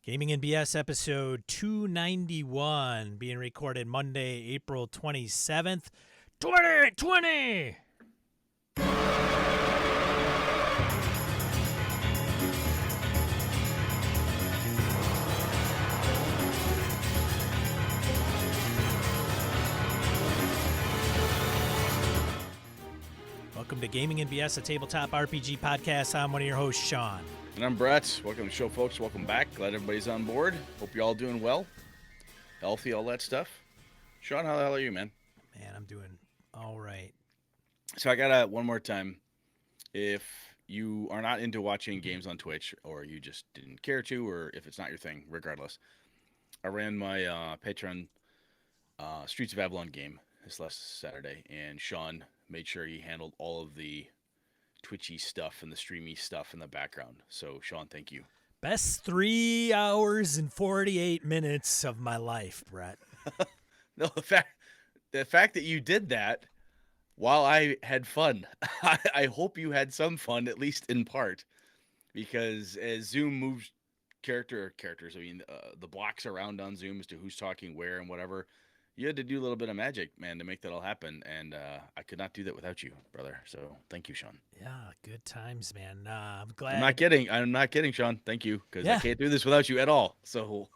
Gaming and BS episode 291 being recorded Monday, April 27th, 2020. Welcome to Gaming and BS, a tabletop RPG podcast. I'm one of your hosts, Sean. And I'm Brett. Welcome to the show, folks. Welcome back. Glad everybody's on board. Hope you're all doing well. Healthy, all that stuff. Sean, how the hell are you, man? Man, I'm doing all right. So I got one more time. If you are not into watching games on Twitch, or you just didn't care to, or if it's not your thing, regardless, I ran my Patreon Streets of Avalon game this last Saturday, and Sean made sure he handled all of the Twitchy stuff and the streamy stuff in the background. So, Sean, thank you. Best 3 hours and 48 minutes of my life, Brett. No, the fact that you did that while I had fun, I hope you had some fun, at least in part, because as Zoom moves characters, I mean, the blocks around on Zoom as to who's talking where and whatever, you had to do a little bit of magic, man, to make that all happen, and I could not do that without you, brother. So thank you, Sean. Yeah, good times, man. I'm glad. I'm not kidding, Sean. Thank you, because I can't do this without you at all. So,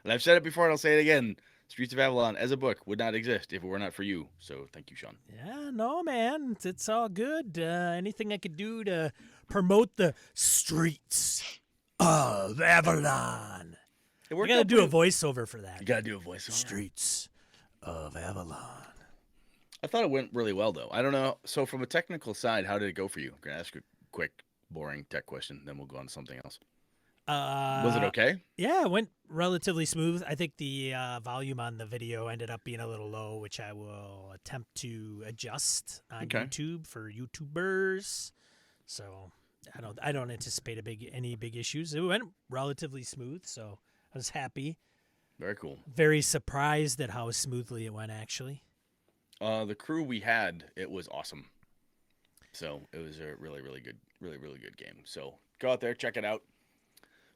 and I've said it before, and I'll say it again. Streets of Avalon as a book would not exist if it were not for you. So thank you, Sean. Yeah, no, man. It's all good. Anything I could do to promote the Streets of Avalon. I got to do a voiceover for that. You got to do a voiceover. Streets of Avalon. I thought it went really well, though. I don't know. So from a technical side, how did it go for you? I'm going to ask a quick, boring tech question, then we'll go on to something else. Was it okay? Yeah, it went relatively smooth. I think the volume on the video ended up being a little low, which I will attempt to adjust on YouTube for YouTubers. So I don't anticipate any big issues. It went relatively smooth, so I was happy. Very cool. Very surprised at how smoothly it went, actually. The crew we had, it was awesome. So it was a really, really good game. So go out there, check it out.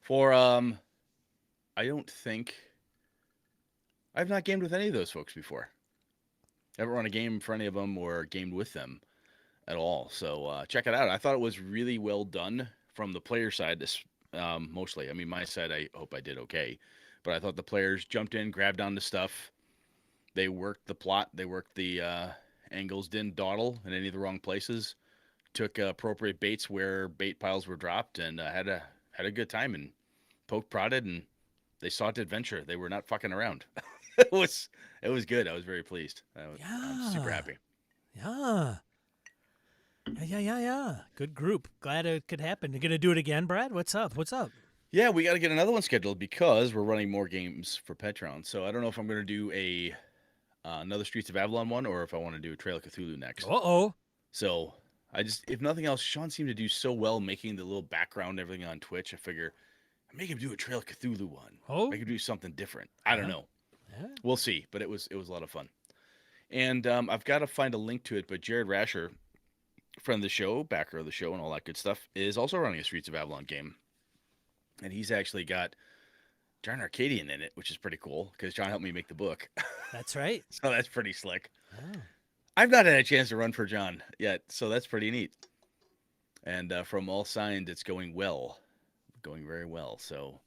For I don't think I've not gamed with any of those folks before. Never run a game for any of them or gamed with them at all. So check it out. I thought it was really well done from the player side. Mostly. I mean, my side, I hope I did okay. But I thought the players jumped in, grabbed onto stuff. They worked the plot. They worked the angles, didn't dawdle in any of the wrong places. Took appropriate baits where bait piles were dropped, and had a good time and poked, prodded, and they sought adventure. They were not fucking around. It was good. I was very pleased. I'm super happy. Yeah. Good group. Glad it could happen. You gonna do it again, Brad? What's up? Yeah, we got to get another one scheduled because we're running more games for Patreon. So I don't know if I'm going to do another Streets of Avalon one or if I want to do a Trail of Cthulhu next. Uh-oh. So if nothing else, Sean seemed to do so well making the little background and everything on Twitch. I figure make him do a Trail of Cthulhu one. Oh. Make him do something different. I don't know. Yeah. We'll see. But it was a lot of fun. And I've got to find a link to it. But Jared Rasher, friend of the show, backer of the show, and all that good stuff, is also running a Streets of Avalon game. And he's actually got John Arcadian in it, which is pretty cool because John helped me make the book. That's right. So that's pretty slick. Oh. I've not had a chance to run for John yet, so that's pretty neat. And from all signs, it's going well. Going very well. So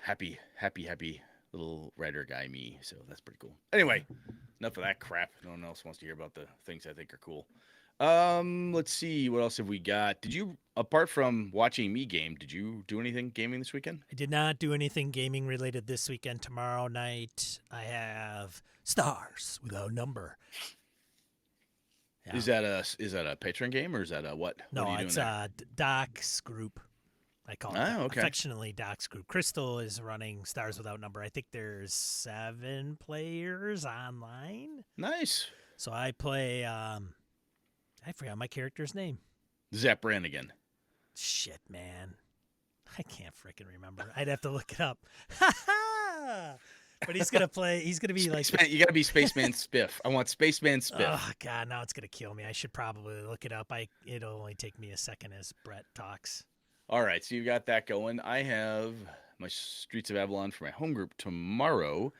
happy little writer guy me. So that's pretty cool. Anyway, enough of that crap. No one else wants to hear about the things I think are cool. Let's see. What else have we got? Did you, apart from watching me game, did you do anything gaming this weekend? I did not do anything gaming related this weekend. Tomorrow night, I have Stars Without Number. Yeah. Is that a Patreon game or is that a what? No, what it's Doc's group. I call it affectionately Doc's group. Crystal is running Stars Without Number. I think there's 7 players online. Nice. So I play. I forgot my character's name. Zap Brannigan. Shit, man. I can't freaking remember. I'd have to look it up. But he's gonna play. He's gonna be Spaceman, you gotta be Spaceman Spiff. I want Spaceman Spiff. Oh God, now it's gonna kill me. I should probably look it up. It'll only take me a second as Brett talks. All right, so you got that going. I have my Streets of Avalon for my home group tomorrow,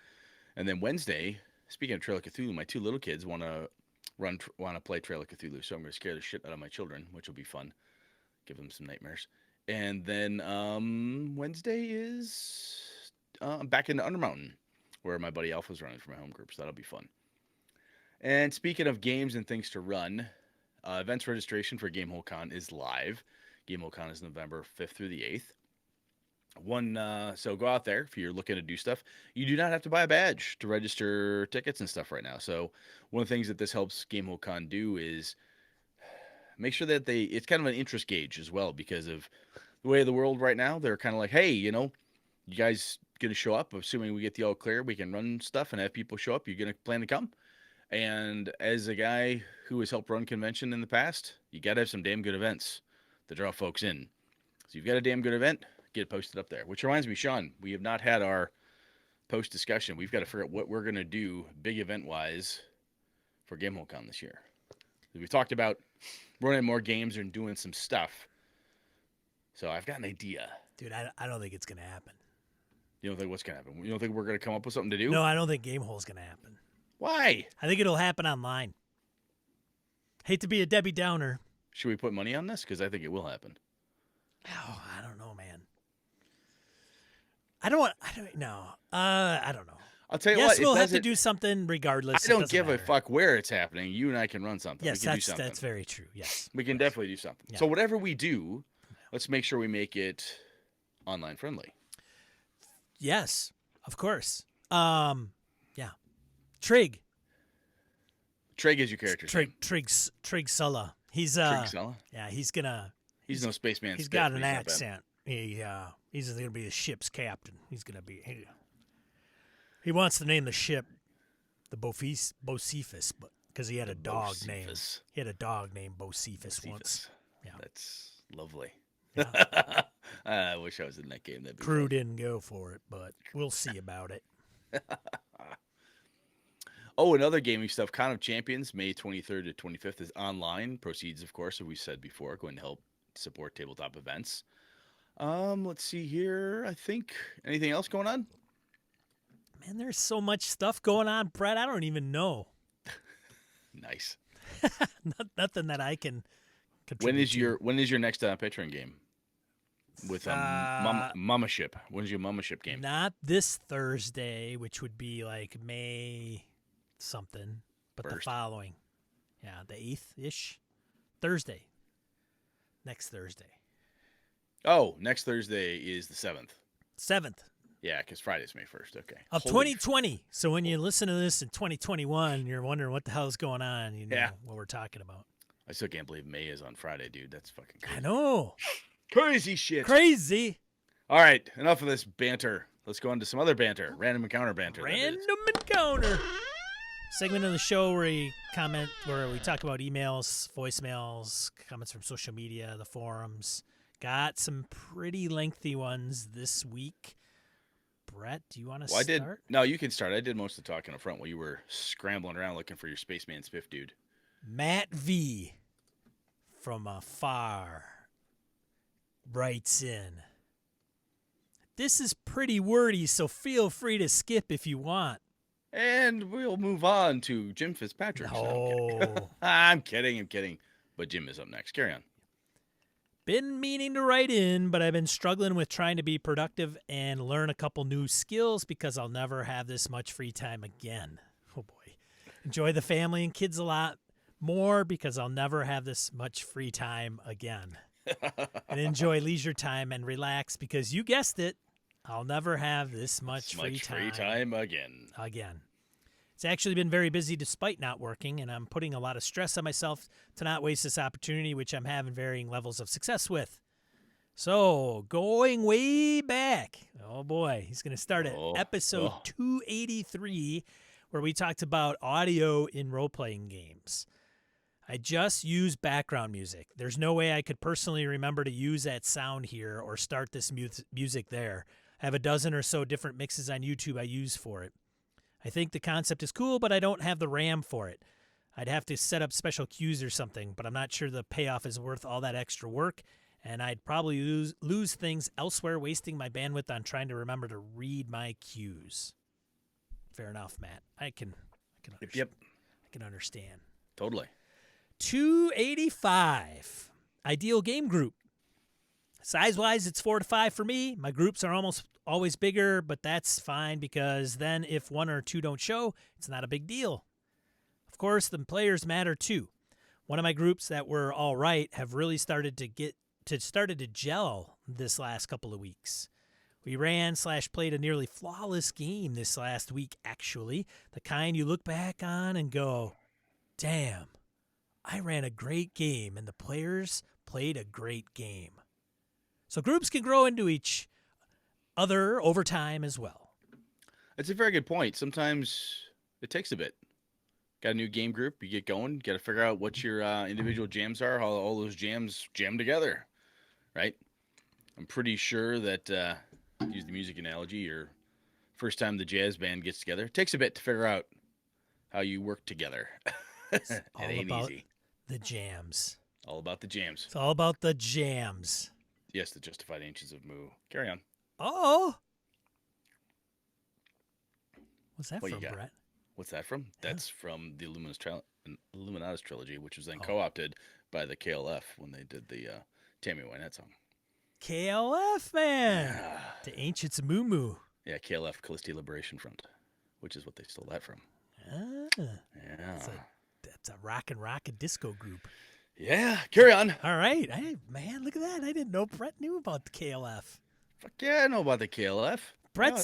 and then Wednesday. Speaking of Trail of Cthulhu, my two little kids want to play Trail of Cthulhu, so I'm going to scare the shit out of my children, which will be fun. Give them some nightmares. And then Wednesday is I'm back into Undermountain, where my buddy Alpha's running for my home group, so that'll be fun. And speaking of games and things to run, events registration for Gamehole Con is live. Gamehole Con is November 5th through the 8th. So go out there if you're looking to do stuff. You do not have to buy a badge to register tickets and stuff right now. So one of the things that this helps Gamehole Con do is make sure that it's kind of an interest gauge as well, because of the way of the world right now. They're kind of like, hey, you guys gonna show up? Assuming we get the all clear, we can run stuff and have people show up. You're gonna plan to come? And as a guy who has helped run convention in the past, you gotta have some damn good events to draw folks in. So you've got a damn good event, get it posted up there. Which reminds me, Sean, we have not had our post discussion. We've got to figure out what we're gonna do big event wise for Gamehole Con this year. We've talked about running more games and doing some stuff. So I've got an idea. Dude, I don't think it's going to happen. You don't think what's going to happen? You don't think we're going to come up with something to do? No, I don't think Gamehole's going to happen. Why? I think it'll happen online. Hate to be a Debbie Downer. Should we put money on this? Because I think it will happen. Oh, I don't know, man. I don't know. I'll tell you yes, what. We'll have to do something regardless. I don't give a fuck where it's happening. You and I can run something. Yes, we can do something. That's very true. Yes. We can definitely do something. Yeah. So whatever we do, let's make sure we make it online friendly. Yes, of course. Yeah. Trig. Trig is your character. Trig Sulla. He's Trig Sulla? Yeah, he's no spaceman. He's got an accent. He's gonna be the ship's captain. He's gonna be he wants to name the ship the Bocephus, but because he had a dog named Bocephus once. Yeah. That's lovely. Yeah. I wish I was in that game. Crew didn't go for it, but we'll see about it. Oh, another gaming stuff. Con of Champions, May 23rd to 25th is online. Proceeds, of course, as we said before, going to help support tabletop events. Let's see here. I think anything else going on? Man, there's so much stuff going on, Brett. I don't even know. Nice. Nothing that I can contribute. When is your next Patreon game? With Mama Ship. When's your Mama Ship game? Not this Thursday, which would be like May something, but First. The following. Yeah, the 8th-ish. Thursday. Next Thursday. Oh, next Thursday is the 7th. 7th. Yeah, because Friday's May 1st. Okay. Of 2020. So when you listen to this in 2021, you're wondering what the hell is going on. You know what we're talking about. I still can't believe May is on Friday, dude. That's fucking crazy. I know. Crazy shit. Crazy. All right, enough of this banter. Let's go on to some other banter. Random encounter banter. Random encounter. Segment of the show where we talk about emails, voicemails, comments from social media, the forums. Got some pretty lengthy ones this week. Brett, do you want to start? No, you can start. I did most of the talking up front while you were scrambling around looking for your Spaceman Spiff dude. Matt V. from afar writes in. This is pretty wordy, so feel free to skip if you want. And we'll move on to Jim Fitzpatrick. No. I'm kidding. But Jim is up next. Carry on. Been meaning to write in, but I've been struggling with trying to be productive and learn a couple new skills because I'll never have this much free time again. Oh, boy. Enjoy the family and kids a lot more because I'll never have this much free time again. And enjoy leisure time and relax because you guessed it, I'll never have this much free time again. It's actually been very busy despite not working, and I'm putting a lot of stress on myself to not waste this opportunity, which I'm having varying levels of success with. So, going way back, oh boy, he's going to start at episode 283, where we talked about audio in role-playing games. I just use background music. There's no way I could personally remember to use that sound here or start this music there. I have a dozen or so different mixes on YouTube I use for it. I think the concept is cool, but I don't have the RAM for it. I'd have to set up special cues or something, but I'm not sure the payoff is worth all that extra work, and I'd probably lose things elsewhere, wasting my bandwidth on trying to remember to read my cues. Fair enough, Matt. I can Yep. I can understand. Totally. 285. Ideal game group. Size-wise, it's 4 to 5 for me. My groups are almost always bigger, but that's fine because then if 1 or 2 don't show, it's not a big deal. Of course, the players matter too. One of my groups that were all right have really started to gel this last couple of weeks. We ran/played a nearly flawless game this last week, actually. The kind you look back on and go, damn, I ran a great game and the players played a great game. So groups can grow into each other over time as well. That's a very good point. Sometimes it takes a bit. Got a new game group, you get going, got to figure out what your individual jams are, how all those jams jam together, right? I'm pretty sure that, use the music analogy, your first time the jazz band gets together, it takes a bit to figure out how you work together. It's it all ain't about easy. the jams. All about the jams. It's all about the jams. Yes, the justified ancients of Moo. Carry on. Oh! What's that What you from, got? Brett? What's that from? That's from the Illuminatus trilogy, which was then co-opted by the KLF when they did the Tammy Wynette song. KLF, man. Yeah. The Ancients Moo Moo. Yeah, KLF, Callisti Liberation Front, which is what they stole that from. Ah, Yeah. that's a rockin' disco group. Yeah, carry on. All right. Man, look at that. I didn't know Brett knew about the KLF. Fuck yeah, I know about the KLF. Brett,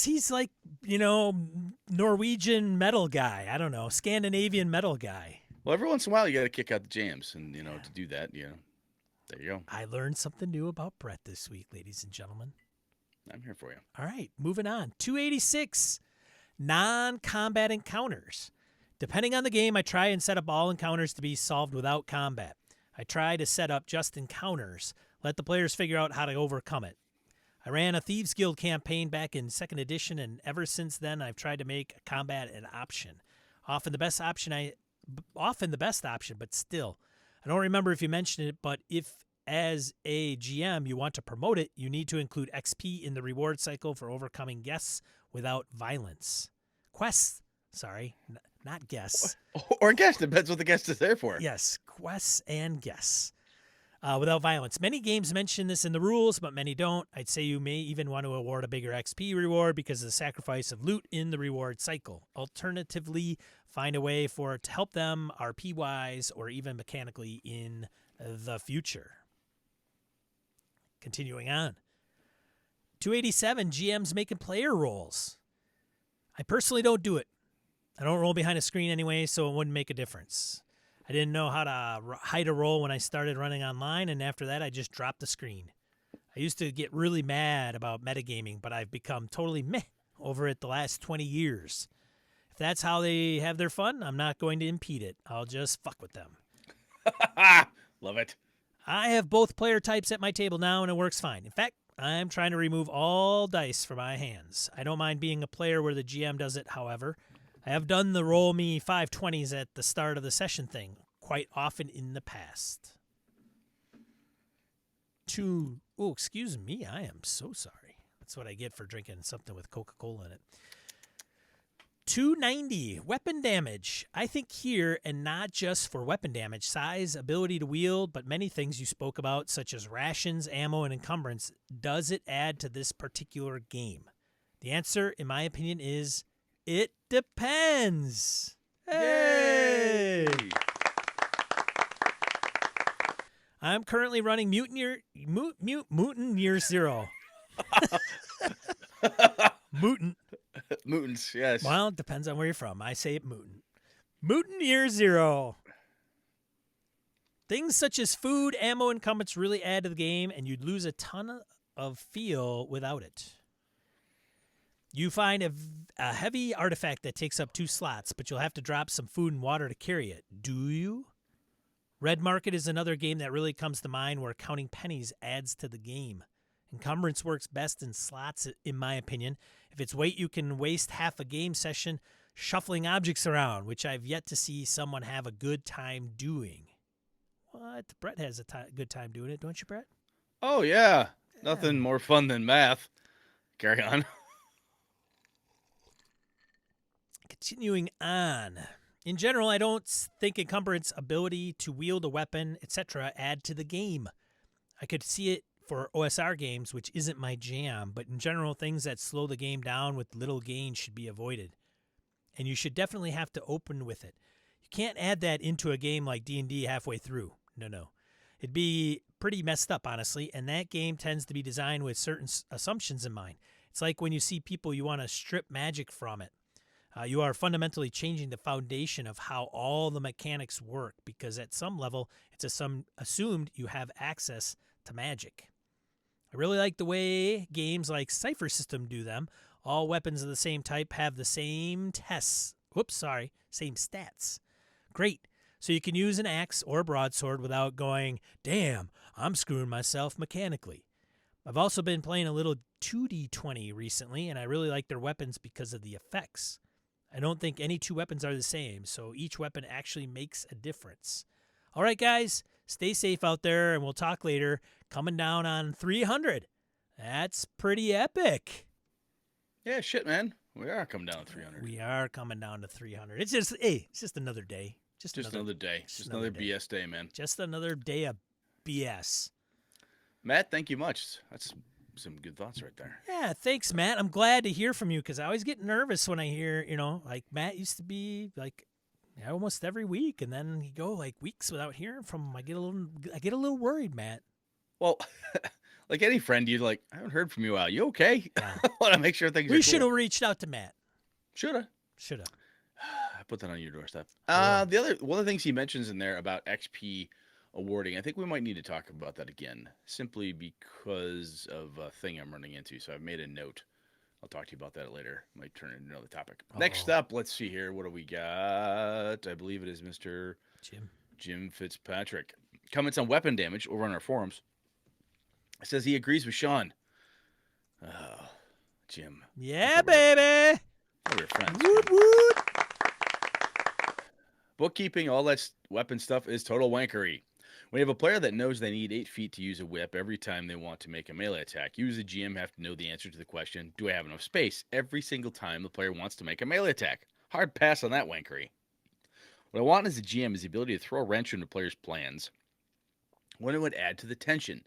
he's like, Norwegian metal guy. I don't know, Scandinavian metal guy. Well, every once in a while you got to kick out the jams, and to do that, there you go. I learned something new about Brett this week, ladies and gentlemen. I'm here for you. All right, moving on. 286, non-combat encounters. Depending on the game, I try and set up all encounters to be solved without combat. I try to set up just encounters. Let the players figure out how to overcome it. I ran a Thieves Guild campaign back in 2nd edition, and ever since then, I've tried to make combat an option. Often the best option, but still. I don't remember if you mentioned it, but if as a GM you want to promote it, you need to include XP in the reward cycle for overcoming quests without violence. Not guests. Or guest, depends what the guest is there for. Yes, quests and guests. Without violence. Many games mention this in the rules, but many don't. I'd say you may even want to award a bigger XP reward because of the sacrifice of loot in the reward cycle. Alternatively, find a way for it to help them RP-wise or even mechanically in the future. Continuing on. 287, GMs making player roles. I personally don't do it. I don't roll behind a screen anyway, so it wouldn't make a difference. I didn't know how to hide a roll when I started running online, and after that, I just dropped the screen. I used to get really mad about metagaming, but I've become totally meh over it the last 20 years. If that's how they have their fun, I'm not going to impede it. I'll just fuck with them. Love it. I have both player types at my table now, and it works fine. In fact, I'm trying to remove all dice from my hands. I don't mind being a player where the GM does it, however. I have done the roll me 520s at the start of the session thing quite often in the past. Excuse me, I am so sorry. That's what I get for drinking something with Coca-Cola in it. 290, weapon damage. I think here, and not just for weapon damage, size, ability to wield, but many things you spoke about, such as rations, ammo, and encumbrance, does it add to this particular game? The answer, in my opinion, is it depends. Hey! I'm currently running Mutant Year Zero. Mutant. Mutants, yes. Well, it depends on where you're from. I say it Mutant. Mutant Year Zero. Things such as food, ammo, and encumbrance really add to the game, and you'd lose a ton of feel without it. You find a heavy artifact that takes up 2 slots, but you'll have to drop some food and water to carry it. Do you? Red Market is another game that really comes to mind where counting pennies adds to the game. Encumbrance works best in slots, in my opinion. If it's weight, you can waste half a game session shuffling objects around, which I've yet to see someone have a good time doing. What? What? Brett has a good time doing it, don't you, Brett? Oh, yeah. Yeah. Nothing more fun than math. Carry on. Continuing on. In general, I don't think encumbrance, ability to wield a weapon, etc., add to the game. I could see it for OSR games, which isn't my jam, but in general, things that slow the game down with little gain should be avoided. And you should definitely have to open with it. You can't add that into a game like D&D halfway through. No. It'd be pretty messed up, honestly, and that game tends to be designed with certain assumptions in mind. It's like when you see people, you want to strip magic from it. You are fundamentally changing the foundation of how all the mechanics work because at some level, it's assumed you have access to magic. I really like the way games like Cypher System do them. All weapons of the same type have the same same stats. Great. So you can use an axe or a broadsword without going, damn, I'm screwing myself mechanically. I've also been playing a little 2D20 recently, and I really like their weapons because of the effects. I don't think any two weapons are the same, so each weapon actually makes a difference. All right, guys, stay safe out there, and we'll talk later. Coming down on 300. That's pretty epic. Yeah, shit, man. We are coming down to 300. We are coming down to 300. It's just another day. Just another day. Just another BS day, man. Just another day of BS. Matt, thank you much. That's some good thoughts right there. Yeah, thanks, Matt. I'm glad to hear from you because I always get nervous when I hear, like Matt used to be like almost every week, and then you go like weeks without hearing from him. I get a little worried, Matt. Well, like any friend, you're like, I haven't heard from you in a while. You okay? Yeah. I want to make sure things are cool. We should have reached out to Matt. Shoulda. I put that on your doorstep. One of the things he mentions in there about XP awarding, I think we might need to talk about that again, simply because of a thing I'm running into. So I've made a note. I'll talk to you about that later. Might turn into another topic. Next up, let's see here. What do we got? I believe it is Mr. Jim Fitzpatrick. Comments on weapon damage over on our forums. It says he agrees with Sean. Oh, Jim. Yeah, baby. We're friends. Woot woot. Bookkeeping, all that weapon stuff is total wankery. When you have a player that knows they need 8 feet to use a whip every time they want to make a melee attack, you as a GM have to know the answer to the question, do I have enough space, every single time the player wants to make a melee attack. Hard pass on that wankery. What I want as a GM is the ability to throw a wrench into players' plans when it would add to the tension.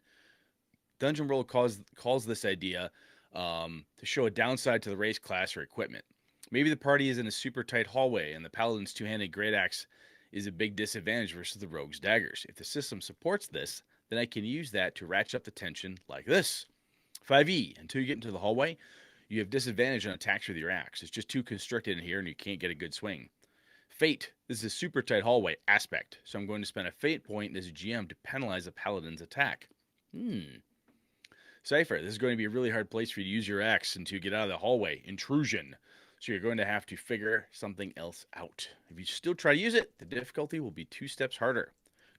Dungeon World calls this idea to show a downside to the race, class, or equipment. Maybe the party is in a super tight hallway and the paladin's two-handed great axe is a big disadvantage versus the rogue's daggers. If the system supports this, then I can use that to ratchet up the tension like this. 5e, until you get into the hallway, you have disadvantage on attacks with your axe. It's just too constricted in here and you can't get a good swing. Fate, this is a super tight hallway aspect, so I'm going to spend a fate point as a GM to penalize a paladin's attack. Cypher, this is going to be a really hard place for you to use your axe and to get out of the hallway. Intrusion. So you're going to have to figure something else out. If you still try to use it, the difficulty will be 2 steps harder.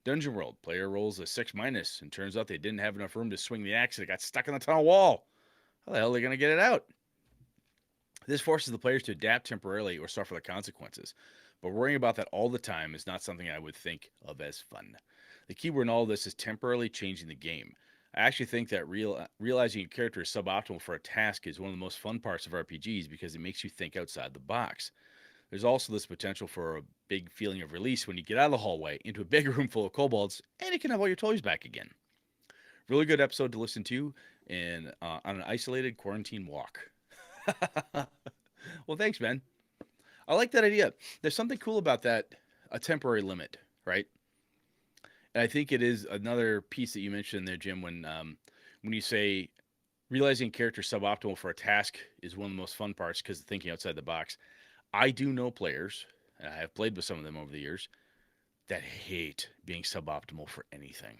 Dungeon World, player rolls a 6-, and turns out they didn't have enough room to swing the axe and it got stuck in the tunnel wall. How the hell are they going to get it out? This forces the players to adapt temporarily or suffer the consequences. But worrying about that all the time is not something I would think of as fun. The key word in all this is temporarily changing the game. I actually think that realizing your character is suboptimal for a task is one of the most fun parts of RPGs because it makes you think outside the box. There's also this potential for a big feeling of release when you get out of the hallway into a big room full of kobolds and you can have all your toys back again. Really good episode to listen to on an isolated quarantine walk. Well, thanks, man. I like that idea. There's something cool about that, a temporary limit, right? And I think it is another piece that you mentioned there, Jim, when you say realizing character suboptimal for a task is one of the most fun parts because of thinking outside the box. I do know players, and I have played with some of them over the years, that hate being suboptimal for anything.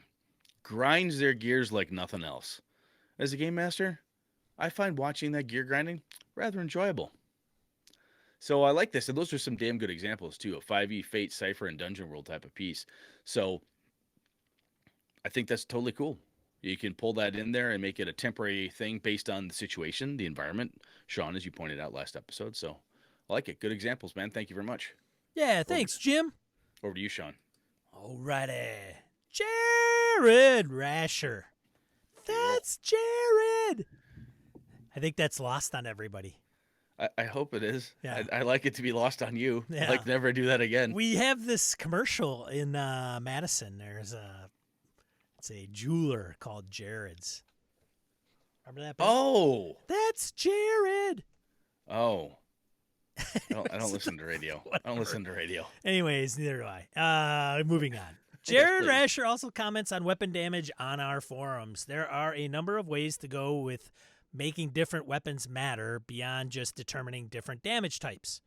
Grinds their gears like nothing else. As a game master, I find watching that gear grinding rather enjoyable. So I like this, and those are some damn good examples, too, of 5e, Fate, Cypher, and Dungeon World type of piece. So I think that's totally cool. You can pull that in there and make it a temporary thing based on the situation, the environment, Sean, as you pointed out last episode. So I like it. Good examples, man. Thank you very much. Yeah, thanks, Jim. Over to you, Sean. Alrighty. Jared Rasher. Cool. That's Jared. I think that's lost on everybody. I hope it is. Yeah. I like it to be lost on you. Yeah. I'd like to never do that again. We have this commercial in Madison. It's a jeweler called Jared's. Remember that? Oh. That's Jared. Oh. I don't listen to radio. I don't listen to radio. Anyways, neither do I. Moving on. Jared Rasher also comments on weapon damage on our forums. There are a number of ways to go with making different weapons matter beyond just determining different damage types.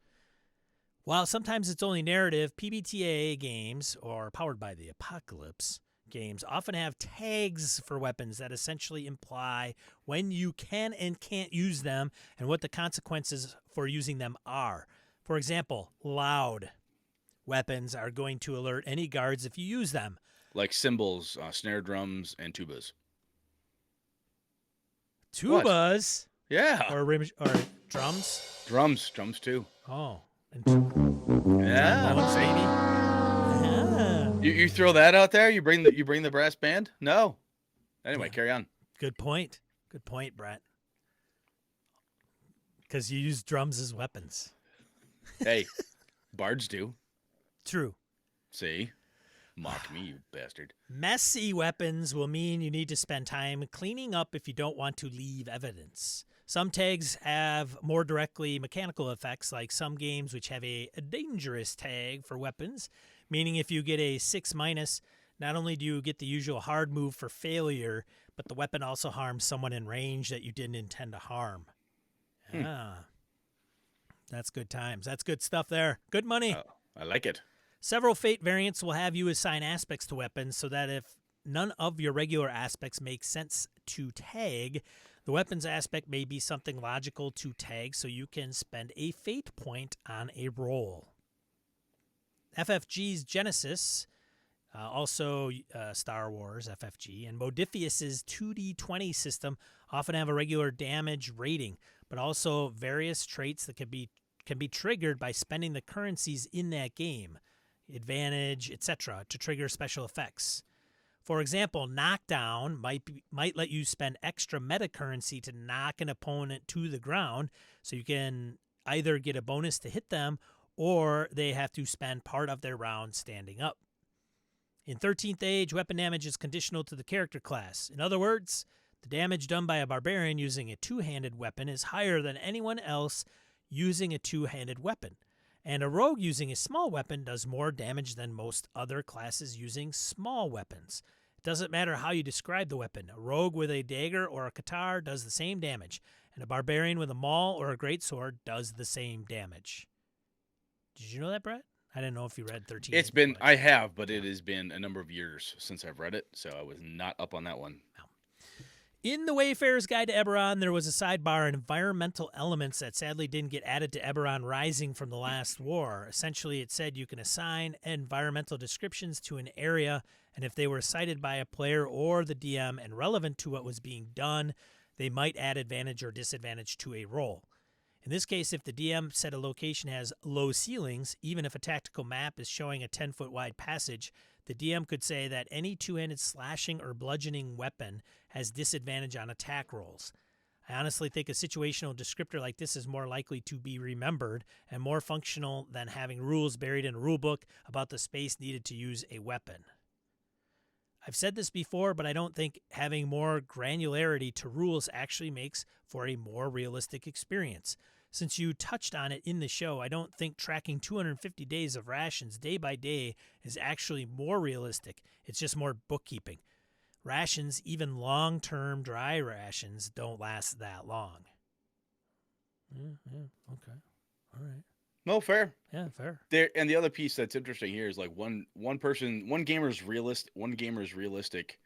While sometimes it's only narrative, PBTA games, or Powered by the Apocalypse games, often have tags for weapons that essentially imply when you can and can't use them and what the consequences for using them are. For example, loud weapons are going to alert any guards if you use them. Like cymbals, snare drums, and tubas. Tubas? What? Yeah. Or drums? Drums too. Oh. Yeah. Maybe. Yeah. You throw that out there? You bring the brass band? No. Anyway, carry on. Good point. Good point, Brett. Because you use drums as weapons. Hey, bards do. True. See? Mock me, you bastard. Messy weapons will mean you need to spend time cleaning up if you don't want to leave evidence. Some tags have more directly mechanical effects, like some games which have a dangerous tag for weapons, meaning if you get a 6-, not only do you get the usual hard move for failure, but the weapon also harms someone in range that you didn't intend to harm. Ah, that's good times. That's good stuff there. Good money. I like it. Several Fate variants will have you assign aspects to weapons so that if none of your regular aspects make sense to tag, the weapons aspect may be something logical to tag so you can spend a Fate point on a roll. FFG's Genesis, also Star Wars FFG, and Modifius's 2D20 system often have a regular damage rating, but also various traits that can be triggered by spending the currencies in that game, advantage, etc., to trigger special effects. For example, Knockdown might let you spend extra meta currency to knock an opponent to the ground, so you can either get a bonus to hit them, or they have to spend part of their round standing up. In 13th Age, weapon damage is conditional to the character class. In other words, the damage done by a barbarian using a two-handed weapon is higher than anyone else using a two-handed weapon. And a rogue using a small weapon does more damage than most other classes using small weapons. It doesn't matter how you describe the weapon. A rogue with a dagger or a katar does the same damage, and a barbarian with a maul or a greatsword does the same damage. Did you know that, Brett? I didn't know if you read 13. I have, but it has been a number of years since I've read it, so I was not up on that one. No. In the Wayfarer's Guide to Eberron, there was a sidebar on environmental elements that sadly didn't get added to Eberron Rising from the last war. Essentially, it said you can assign environmental descriptions to an area, and if they were cited by a player or the DM and relevant to what was being done, they might add advantage or disadvantage to a roll. In this case, if the DM said a location has low ceilings, even if a tactical map is showing a 10-foot wide passage, the DM could say that any two-handed slashing or bludgeoning weapon has disadvantage on attack rolls. I honestly think a situational descriptor like this is more likely to be remembered and more functional than having rules buried in a rulebook about the space needed to use a weapon. I've said this before, but I don't think having more granularity to rules actually makes for a more realistic experience. Since you touched on it in the show, I don't think tracking 250 days of rations day by day is actually more realistic. It's just more bookkeeping. Rations, even long-term dry rations, don't last that long. Yeah, okay. All right. No, fair. Yeah, fair. And the other piece that's interesting here is like one gamer's realistic.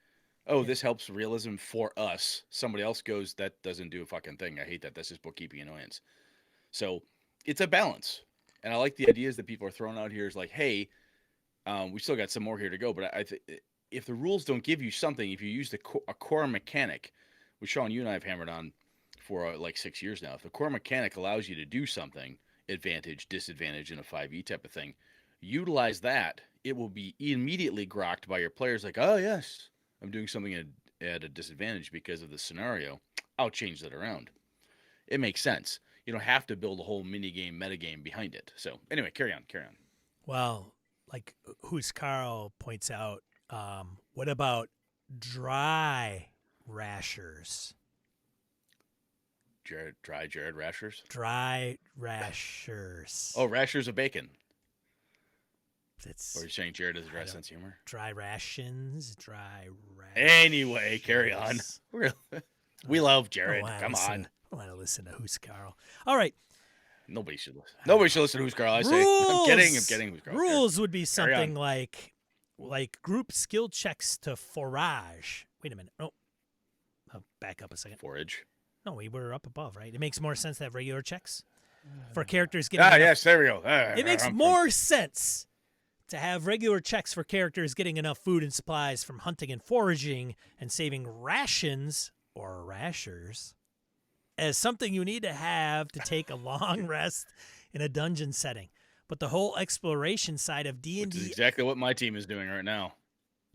Oh, this helps realism for us. Somebody else goes, that doesn't do a fucking thing. I hate that. That's just bookkeeping annoyance. So it's a balance. And I like the ideas that people are throwing out here is like, hey, we still got some more here to go. But if the rules don't give you something, if you use a core mechanic, which Sean, you and I have hammered on for like 6 years now, if the core mechanic allows you to do something, advantage, disadvantage in a 5e type of thing, utilize that, it will be immediately grokked by your players like, oh, yes, I'm doing something at a disadvantage because of the scenario. I'll change that around. It makes sense. You don't have to build a whole mini game, metagame behind it. So anyway, carry on. Well, like who's Carl points out, what about dry rashers? Jared Rashers. Dry rashers. Oh, Rashers of bacon. It's, or are you saying Jared has a dry sense of humor? Dry rations, dry rashers. Anyway, carry on. We love Jared. Come on. I want to listen to Who's Carl. All right. Nobody should listen. Nobody should listen to Who's Carl. I say. I'm kidding. Who's Carl. Rules would be something like group skill checks to forage. Wait a minute. Oh, I'll back up a second. Forage. No, we were up above, right? It makes more sense to have regular checks for characters getting. Yes, there we go. It makes more sense to have regular checks for characters getting enough food and supplies from hunting and foraging and saving rations or rashers as something you need to have to take a long rest in a dungeon setting. But the whole exploration side of D&D... Which is exactly what my team is doing right now.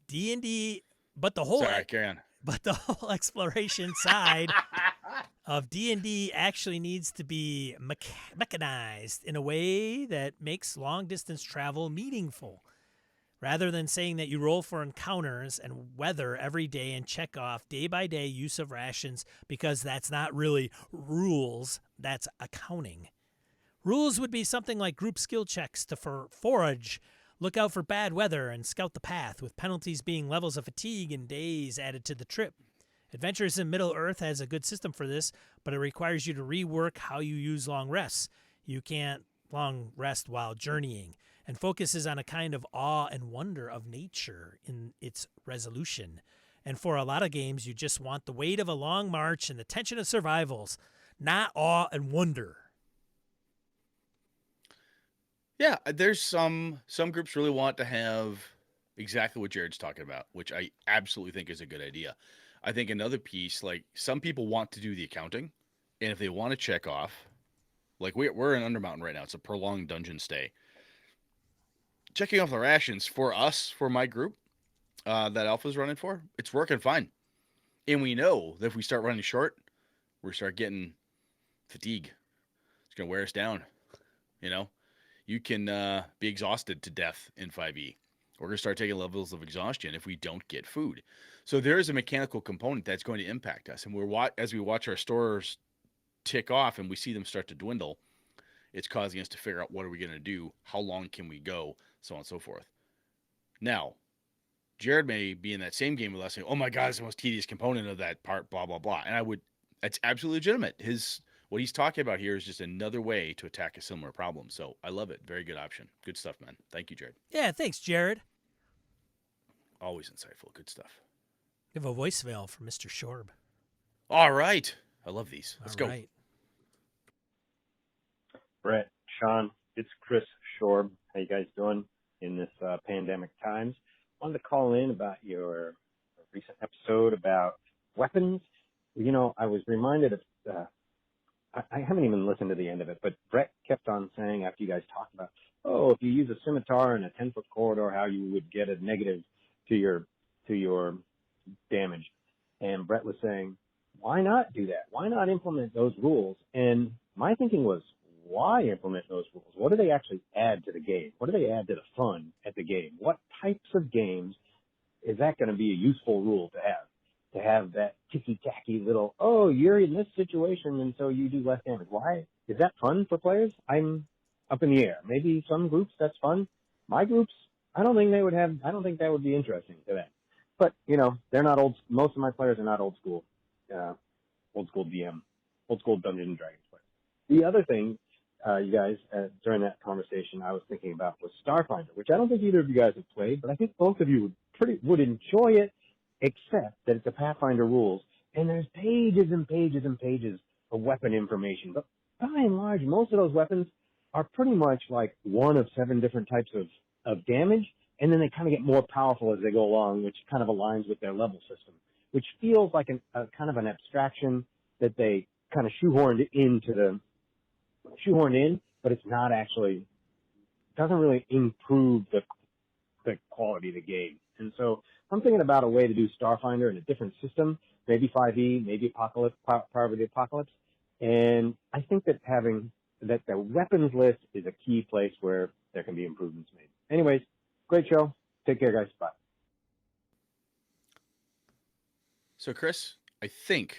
D&D... But the whole... Sorry, carry on. But the whole exploration side of D&D actually needs to be mechanized in a way that makes long-distance travel meaningful. Rather than saying that you roll for encounters and weather every day and check off day-by-day use of rations, because that's not really rules, that's accounting. Rules would be something like group skill checks to forage, look out for bad weather, and scout the path, with penalties being levels of fatigue and days added to the trip. Adventures in Middle-earth has a good system for this, but it requires you to rework how you use long rests. You can't long rest while journeying, and focuses on a kind of awe and wonder of nature in its resolution. And for a lot of games, you just want the weight of a long march and the tension of survivals, not awe and wonder. Yeah, there's some groups really want to have exactly what Jared's talking about, which I absolutely think is a good idea. I think another piece, like some people want to do the accounting, and if they want to check off, like we're in Undermountain right now, it's a prolonged dungeon stay. Checking off the rations for us, for my group that Alpha's running for, it's working fine. And we know that if we start running short, we start getting fatigue. It's going to wear us down, you know? You can be exhausted to death in 5e. We're going to start taking levels of exhaustion if we don't get food. So there is a mechanical component that's going to impact us. And as we watch our stores tick off and we see them start to dwindle, it's causing us to figure out what are we going to do, how long can we go, so on and so forth. Now, Jared may be in that same game with us saying, oh my God, it's the most tedious component of that part, blah, blah, blah. And that's absolutely legitimate. What he's talking about here is just another way to attack a similar problem. So I love it. Very good option. Good stuff, man. Thank you, Jared. Yeah, thanks, Jared. Always insightful. Good stuff. We have a voicemail from Mr. Shorb. All right. I love these. Let's go. Right. Brett, Sean, it's Chris Shorb. How you guys doing in this pandemic times? Wanted to call in about your recent episode about weapons. You know, I was reminded of I haven't even listened to the end of it, but Brett kept on saying after you guys talked about, if you use a scimitar in a 10-foot corridor, how you would get a negative to your damage. And Brett was saying, why not do that? Why not implement those rules? And my thinking was, why implement those rules? What do they actually add to the game? What do they add to the fun at the game? What types of games is that going to be a useful rule to have? To have that ticky-tacky little, you're in this situation, and so you do less damage. Why? Is that fun for players? I'm up in the air. Maybe some groups that's fun. My groups, I don't think that would be interesting to them. But, you know, they're not old. Most of my players are not old school DM, old school Dungeons and Dragons players. The other thing, you guys, during that conversation I was thinking about was Starfinder, which I don't think either of you guys have played, but I think both of you would enjoy it, except that it's a Pathfinder rules, and there's pages and pages and pages of weapon information. But by and large, most of those weapons are pretty much like one of 7 different types of damage, and then they kind of get more powerful as they go along, which kind of aligns with their level system, which feels like a kind of an abstraction that they kind of shoehorned in, but it's not actually doesn't really improve the quality of the game. And so I'm thinking about a way to do Starfinder in a different system, maybe 5e, maybe Apocalypse, Power of the Apocalypse. And I think that having that the weapons list is a key place where there can be improvements made. Anyways, great show. Take care, guys. Bye. So, Chris, I think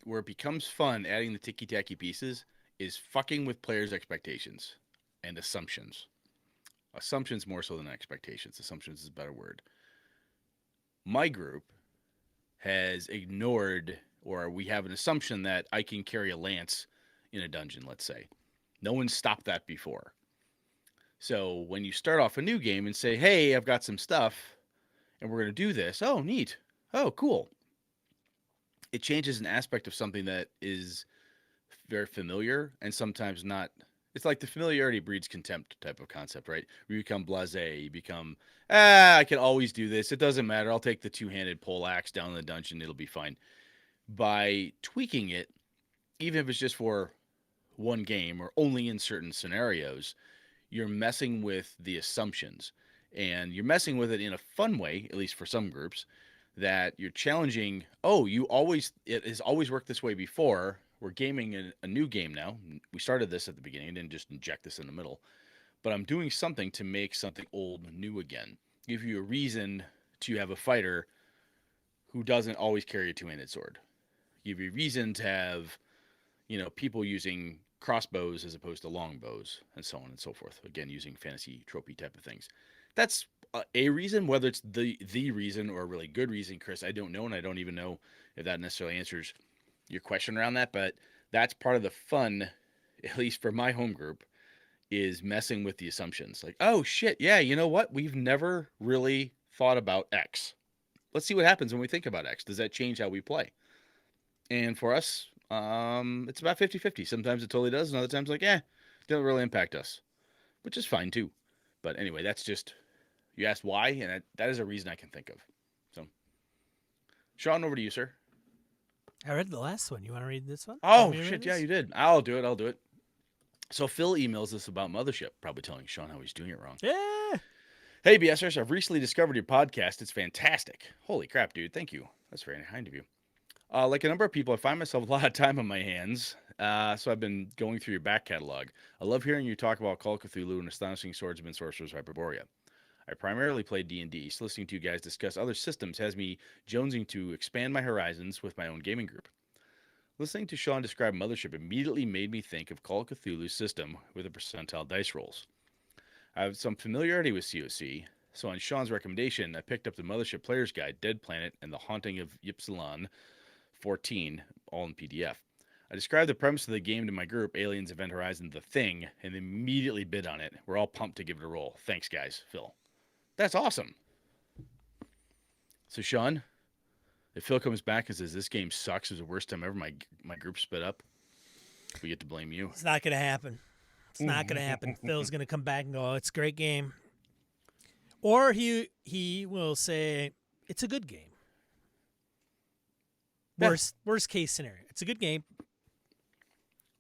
where it becomes fun adding the ticky-tacky pieces is fucking with players' expectations and assumptions. Assumptions more so than expectations. Assumptions is a better word. My group has ignored, or we have an assumption that I can carry a lance in a dungeon, let's say. No one's stopped that before. So when you start off a new game and say, hey, I've got some stuff and we're going to do this. Oh, neat. Oh, cool. It changes an aspect of something that is very familiar and sometimes not. It's like the familiarity breeds contempt type of concept, right? You become blasé. You become, I can always do this. It doesn't matter. I'll take the two-handed pole axe down in the dungeon. It'll be fine. By tweaking it, even if it's just for one game or only in certain scenarios, you're messing with the assumptions. And you're messing with it in a fun way, at least for some groups, that you're challenging, it has always worked this way before. We're gaming a new game now. We started this at the beginning, didn't just inject this in the middle. But I'm doing something to make something old new again. Give you a reason to have a fighter who doesn't always carry a two-handed sword. Give you a reason to have, people using crossbows as opposed to longbows, and so on and so forth. Again, using fantasy tropey type of things. That's a reason. Whether it's the reason or a really good reason, Chris, I don't know, and I don't even know if that necessarily answers your question around that. But that's part of the fun, at least for my home group, is messing with the assumptions. Like, oh shit, yeah, you know what? We've never really thought about X. Let's see what happens when we think about X. Does that change how we play? And for us, it's about 50-50. Sometimes it totally does, and other times, like, it doesn't really impact us, which is fine too. But anyway, that's just, you asked why, and that is a reason I can think of. So, Sean, over to you, sir. I read the last one. You want to read this one? Oh, shit, yeah, you did. I'll do it. So Phil emails us about Mothership, probably telling Sean how he's doing it wrong. Yeah. Hey, BSers, I've recently discovered your podcast. It's fantastic. Holy crap, dude. Thank you. That's very kind of you. Like a number of people, I find myself a lot of time on my hands, so I've been going through your back catalog. I love hearing you talk about Call of Cthulhu and Astonishing Swordsman Sorcerer's Hyperborea. I primarily play D&D, so listening to you guys discuss other systems has me jonesing to expand my horizons with my own gaming group. Listening to Sean describe Mothership immediately made me think of Call of Cthulhu's system with the percentile dice rolls. I have some familiarity with COC, so on Sean's recommendation, I picked up the Mothership Player's Guide, Dead Planet, and The Haunting of Ypsilon 14, all in PDF. I described the premise of the game to my group, Aliens Event Horizon The Thing, and they immediately bid on it. We're all pumped to give it a roll. Thanks, guys. Phil. That's awesome. So, Sean, if Phil comes back and says this game sucks, it was the worst time ever, my group split up, we get to blame you. It's not going to happen. It's not going to happen. Phil's going to come back and go, oh, it's a great game. Or he will say, it's a good game. Worst case scenario. It's a good game.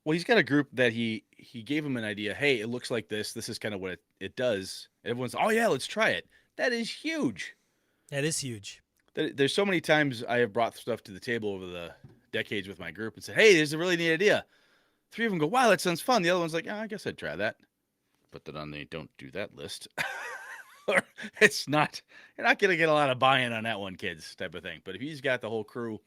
Well, he's got a group that he gave him an idea. Hey, it looks like this. This is kind of what it does. Everyone's, oh yeah, let's try it. That is huge. That is huge. There's so many times I have brought stuff to the table over the decades with my group and said, hey, there's a really neat idea. 3 of them go, wow, that sounds fun. The other one's like, I guess I'd try that. Put that on the don't do that list. Or you're not going to get a lot of buy-in on that one, kids, type of thing. But if he's got the whole crew,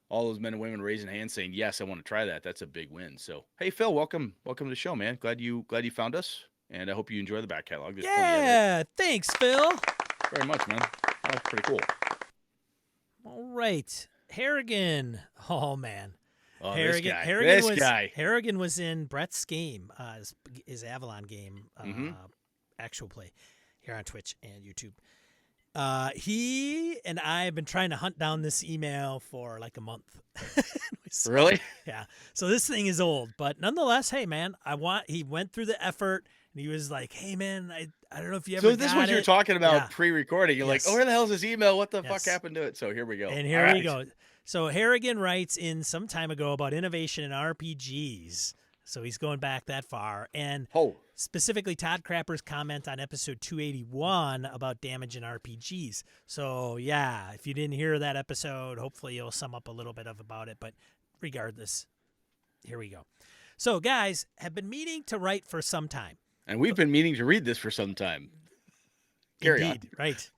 all those men and women raising hands saying, yes, I want to try that, that's a big win. So, hey, Phil, welcome to the show, man. Glad you found us, and I hope you enjoy the back catalog. There's thanks, Phil. Very much, man. That's pretty cool. All right. Harrigan. Oh, man. Oh, Harrigan, this guy. Harrigan was in Brett's game, his Avalon game, actual play here on Twitch and YouTube. He and I have been trying to hunt down this email for like a month. Really? Yeah. So this thing is old, but nonetheless, hey man, he went through the effort and he was like, hey man, I don't know if you ever. So this is what you're talking about pre-recording. You're yes. like, oh, where the hell's this email? What the fuck happened to it? So here we go. And here we go. So Harrigan writes in some time ago about innovation in RPGs. So he's going back that far. And specifically Todd Crapper's comment on episode 281 about damage in RPGs. So, yeah, if you didn't hear that episode, hopefully you'll sum up a little bit about it. But regardless, here we go. So, guys, have been meaning to write for some time. And we've been meaning to read this for some time. Carry Indeed, right.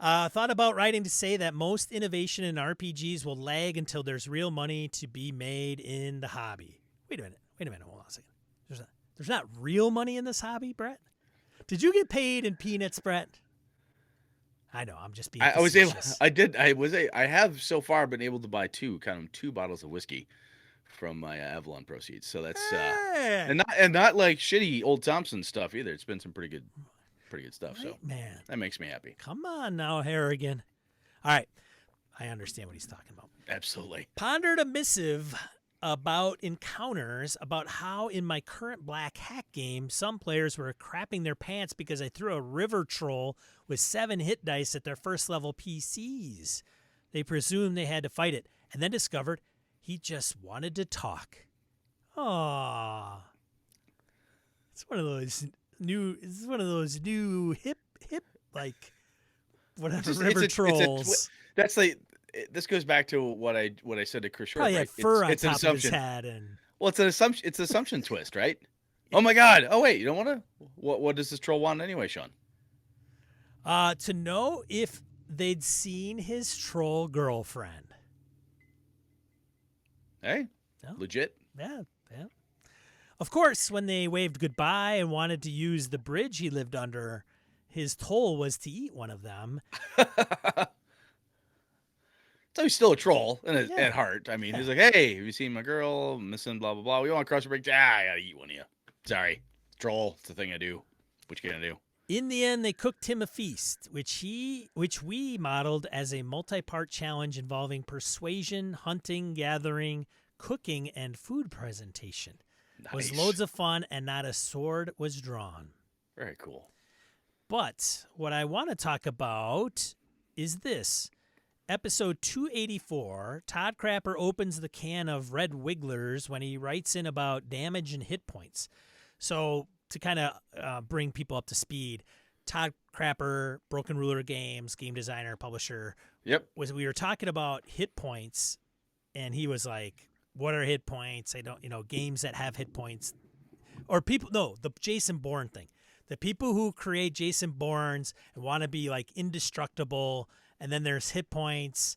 Thought about writing to say that most innovation in RPGs will lag until there's real money to be made in the hobby. Wait a minute. Hold on a second. There's not real money in this hobby, Brett? Did you get paid in peanuts, Brett? I know. I'm just being facetious. I have so far been able to buy two bottles of whiskey from my Avalon proceeds. So that's and not like shitty old Thompson stuff either. It's been some pretty good stuff. Right, so man, that makes me happy. Come on now, Harrigan. All right, I understand what he's talking about. Absolutely. Pondered a missive about encounters about how in my current Black Hack game, some players were crapping their pants because I threw a river troll with 7 hit dice at their first level PCs. They presumed they had to fight it, and then discovered he just wanted to talk. Aww. It's one of those new hip like whatever river trolls. That's like, this goes back to what I said to Chris Short. Probably right? had fur on it's an top assumption. of his head, and Well, it's an assumption. It's an assumption twist, right? Oh my God! Oh wait, you don't want to? What does this troll want anyway, Sean? To know if they'd seen his troll girlfriend. Hey, No? legit. Yeah. Of course, when they waved goodbye and wanted to use the bridge he lived under, his toll was to eat one of them. So he's still a troll at heart. I mean, he's like, hey, have you seen my girl? missing blah, blah, blah. We want to cross the bridge. I got to eat one of you. Sorry. Troll. It's the thing I do. What you going to do? In the end, they cooked him a feast, which we modeled as a multi-part challenge involving persuasion, hunting, gathering, cooking, and food presentation. Nice. It was loads of fun, and not a sword was drawn. Very cool. But what I want to talk about is this. Episode 284, Todd Crapper opens the can of Red Wigglers when he writes in about damage and hit points. So to kind of bring people up to speed, Todd Crapper, Broken Ruler Games, game designer, publisher. Yep. We were talking about hit points, and he was like, what are hit points? I don't, games that have hit points. Or the Jason Bourne thing. The people who create Jason Bournes and want to be like indestructible, and then there's hit points.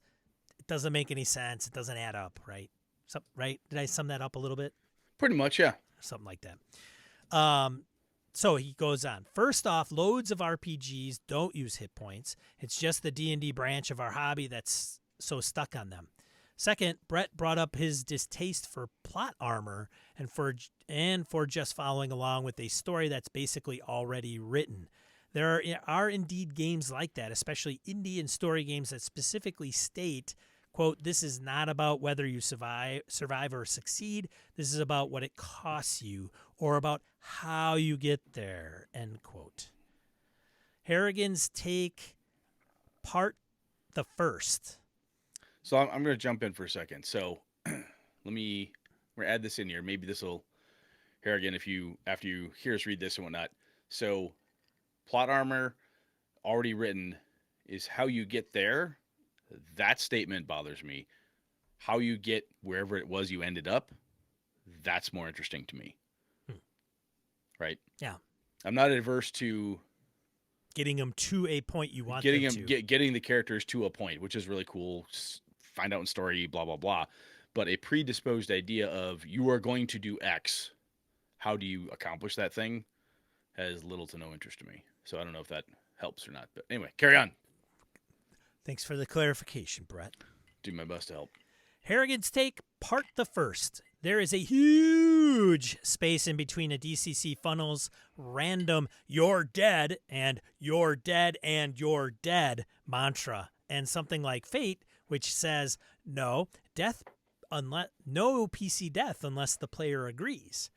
It doesn't make any sense. It doesn't add up, right? Right? Did I sum that up a little bit? Pretty much, yeah. Something like that. So he goes on. First off, loads of RPGs don't use hit points. It's just the D&D branch of our hobby that's so stuck on them. Second, Brett brought up his distaste for plot armor and for just following along with a story that's basically already written. There are indeed games like that, especially indie and story games that specifically state, quote, this is not about whether you survive or succeed. This is about what it costs you or about how you get there, end quote. Harrigan's take, part the first. So I'm going to jump in for a second. So we're going to add this in here. Maybe this will, Harrigan, after you hear us read this and whatnot. So plot armor already written is how you get there. That statement bothers me. How you get wherever it was you ended up, that's more interesting to me. Right? Yeah. I'm not adverse to getting them to a point you want getting them to. Getting the characters to a point, which is really cool. Find out in story, blah, blah, blah. But a predisposed idea of you are going to do X, how do you accomplish that thing, has little to no interest to me. So I don't know if that helps or not. But anyway, carry on. Thanks for the clarification, Brett. Do my best to help. Harrigan's take, part the first. There is a huge space in between a DCC funnel's random "you're dead" and "you're dead" and "you're dead" mantra, and something like Fate, which says no PC death unless the player agrees.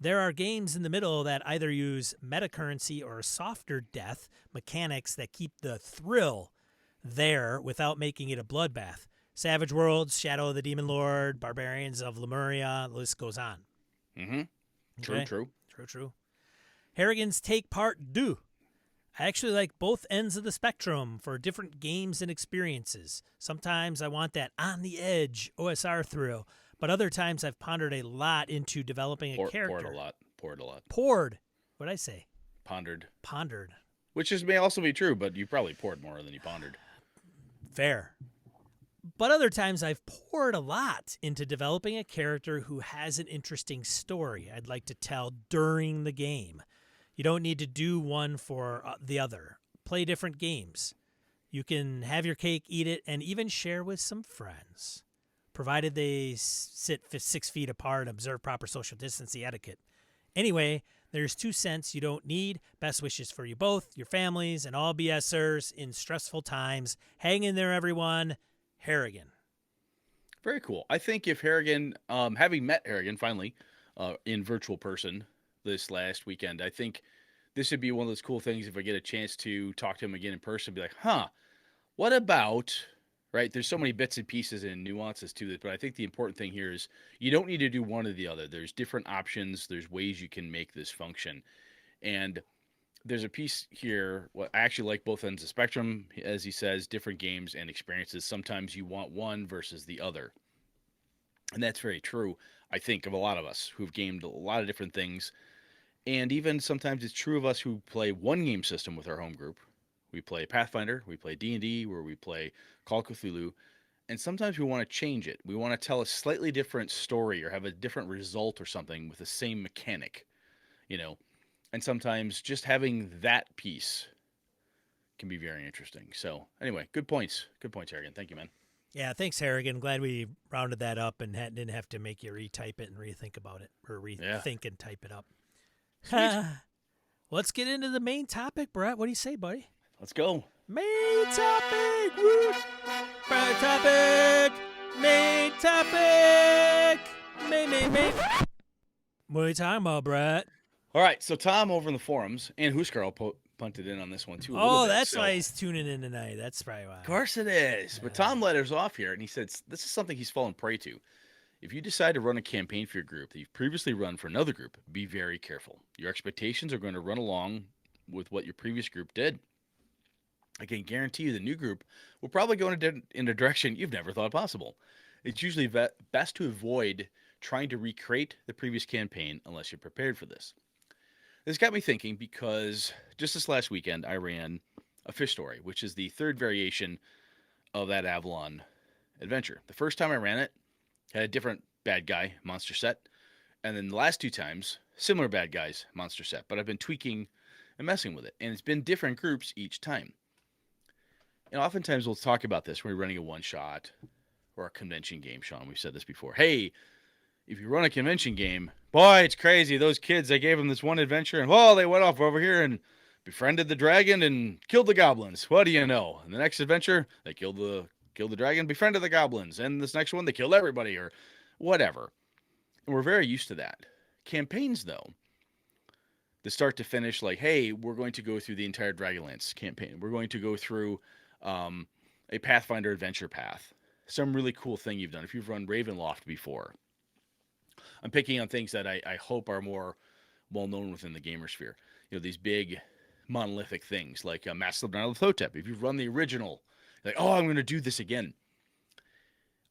There are games in the middle that either use metacurrency or softer death mechanics that keep the thrill there without making it a bloodbath. Savage Worlds, Shadow of the Demon Lord, Barbarians of Lemuria, the list goes on. Mm-hmm. Okay? True. True. Harrigan's Take Part 2. I actually like both ends of the spectrum for different games and experiences. Sometimes I want that on-the-edge OSR thrill, but other times I've pondered a lot into developing a character. Poured a lot. Poured. What'd I say? Pondered. Which may also be true, but you probably poured more than you pondered. Fair. But other times I've poured a lot into developing a character who has an interesting story I'd like to tell during the game. You don't need to do one for the other. Play different games. You can have your cake, eat it, and even share with some friends, provided they sit 6 feet apart and observe proper social distancing etiquette. Anyway, there's 2 cents you don't need. Best wishes for you both, your families, and all BSers in stressful times. Hang in there, everyone. Harrigan. Very cool. I think if Harrigan, having met Harrigan finally in virtual person this last weekend, I think this would be one of those cool things if I get a chance to talk to him again in person, be like, what about, right? There's so many bits and pieces and nuances to this, but I think the important thing here is you don't need to do one or the other. There's different options. There's ways you can make this function. And there's a piece here. Well, I actually like both ends of the spectrum, as he says, different games and experiences. Sometimes you want one versus the other. And that's very true, I think, of a lot of us who've gamed a lot of different things. And even sometimes it's true of us who play one game system with our home group. We play Pathfinder, we play D&D, where we play Call of Cthulhu. And sometimes we want to change it. We want to tell a slightly different story or have a different result or something with the same mechanic, you know. And sometimes just having that piece can be very interesting. So anyway, good points. Good points, Harrigan. Thank you, man. Yeah, thanks, Harrigan. Glad we rounded that up and didn't have to make you retype it and rethink about it, or rethink and type it up. Let's get into the main topic, Brett. What do you say, buddy? Let's go. Main topic. Woo! Main topic. Main topic. Main. What are you talking about, Brett? All right, so Tom over in the forums, and Huskarl punted in on this one too. That's why he's tuning in tonight. That's probably why. Of course it is. But Tom let us off here, and he said this is something he's fallen prey to. If you decide to run a campaign for your group that you've previously run for another group, be very careful. Your expectations are going to run along with what your previous group did. I can guarantee you the new group will probably go in a direction you've never thought possible. It's usually best to avoid trying to recreate the previous campaign unless you're prepared for this. This got me thinking because just this last weekend, I ran a fish story, which is the third variation of that Avalon adventure. The first time I ran it, had a different bad guy monster set. And then the last 2 times, similar bad guys monster set. But I've been tweaking and messing with it. And it's been different groups each time. And oftentimes we'll talk about this when we're running a one-shot or a convention game, Sean. We've said this before. Hey, if you run a convention game, boy, it's crazy. Those kids, I gave them this one adventure, and they went off over here and befriended the dragon and killed the goblins. What do you know? And the next adventure, they killed the dragon, befriended the goblins. And this next one, they killed everybody or whatever. And we're very used to that. Campaigns, though, the start to finish, like, hey, we're going to go through the entire Dragonlance campaign. We're going to go through a Pathfinder adventure path. Some really cool thing you've done. If you've run Ravenloft before, I'm picking on things that I hope are more well-known within the gamer sphere. You know, these big monolithic things like Master of the Thotep. If you've run the original, like, I'm going to do this again.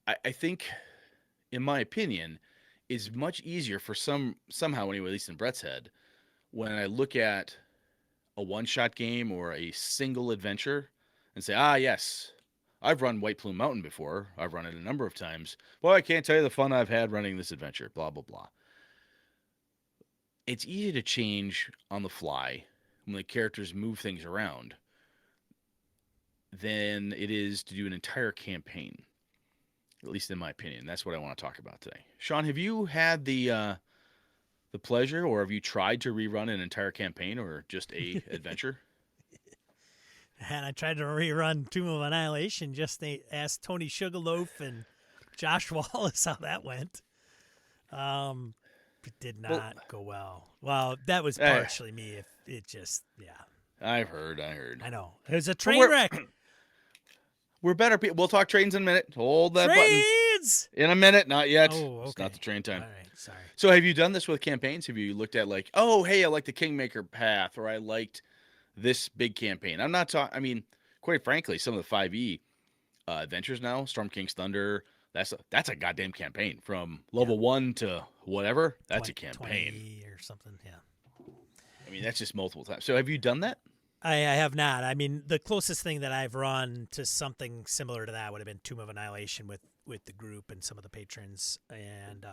I think, in my opinion, is much easier for somehow anyway, at least in Brett's head, when I look at a one-shot game or a single adventure and say, yes, I've run White Plume Mountain before. I've run it a number of times. Well, I can't tell you the fun I've had running this adventure, blah, blah, blah. It's easy to change on the fly when the characters move things around than it is to do an entire campaign, at least in my opinion. That's what I want to talk about today. Sean, have you had the pleasure, or have you tried to rerun an entire campaign or just a adventure? And I tried to rerun Tomb of Annihilation. Just asked Tony Sugarloaf and Josh Wallace how that went. It did not go well. Well, that was partially me. If it just, I've heard. I know. It was a train wreck. We're better people. We'll talk trains in a minute. Hold that button. kids? In a minute, not yet. Oh, okay. It's not the train time. All right, sorry. So have you done this with campaigns? Have you looked at like, oh, hey, I like the Kingmaker path, or I liked this big campaign? I'm not talking. I mean, quite frankly, some of the 5e adventures now, Storm King's Thunder, that's a goddamn campaign from level 1 to whatever. That's a campaign 20 or something. Yeah. I mean, that's just multiple times. So have you done that? I have not. I mean, the closest thing that I've run to something similar to that would have been Tomb of Annihilation with the group and some of the patrons, and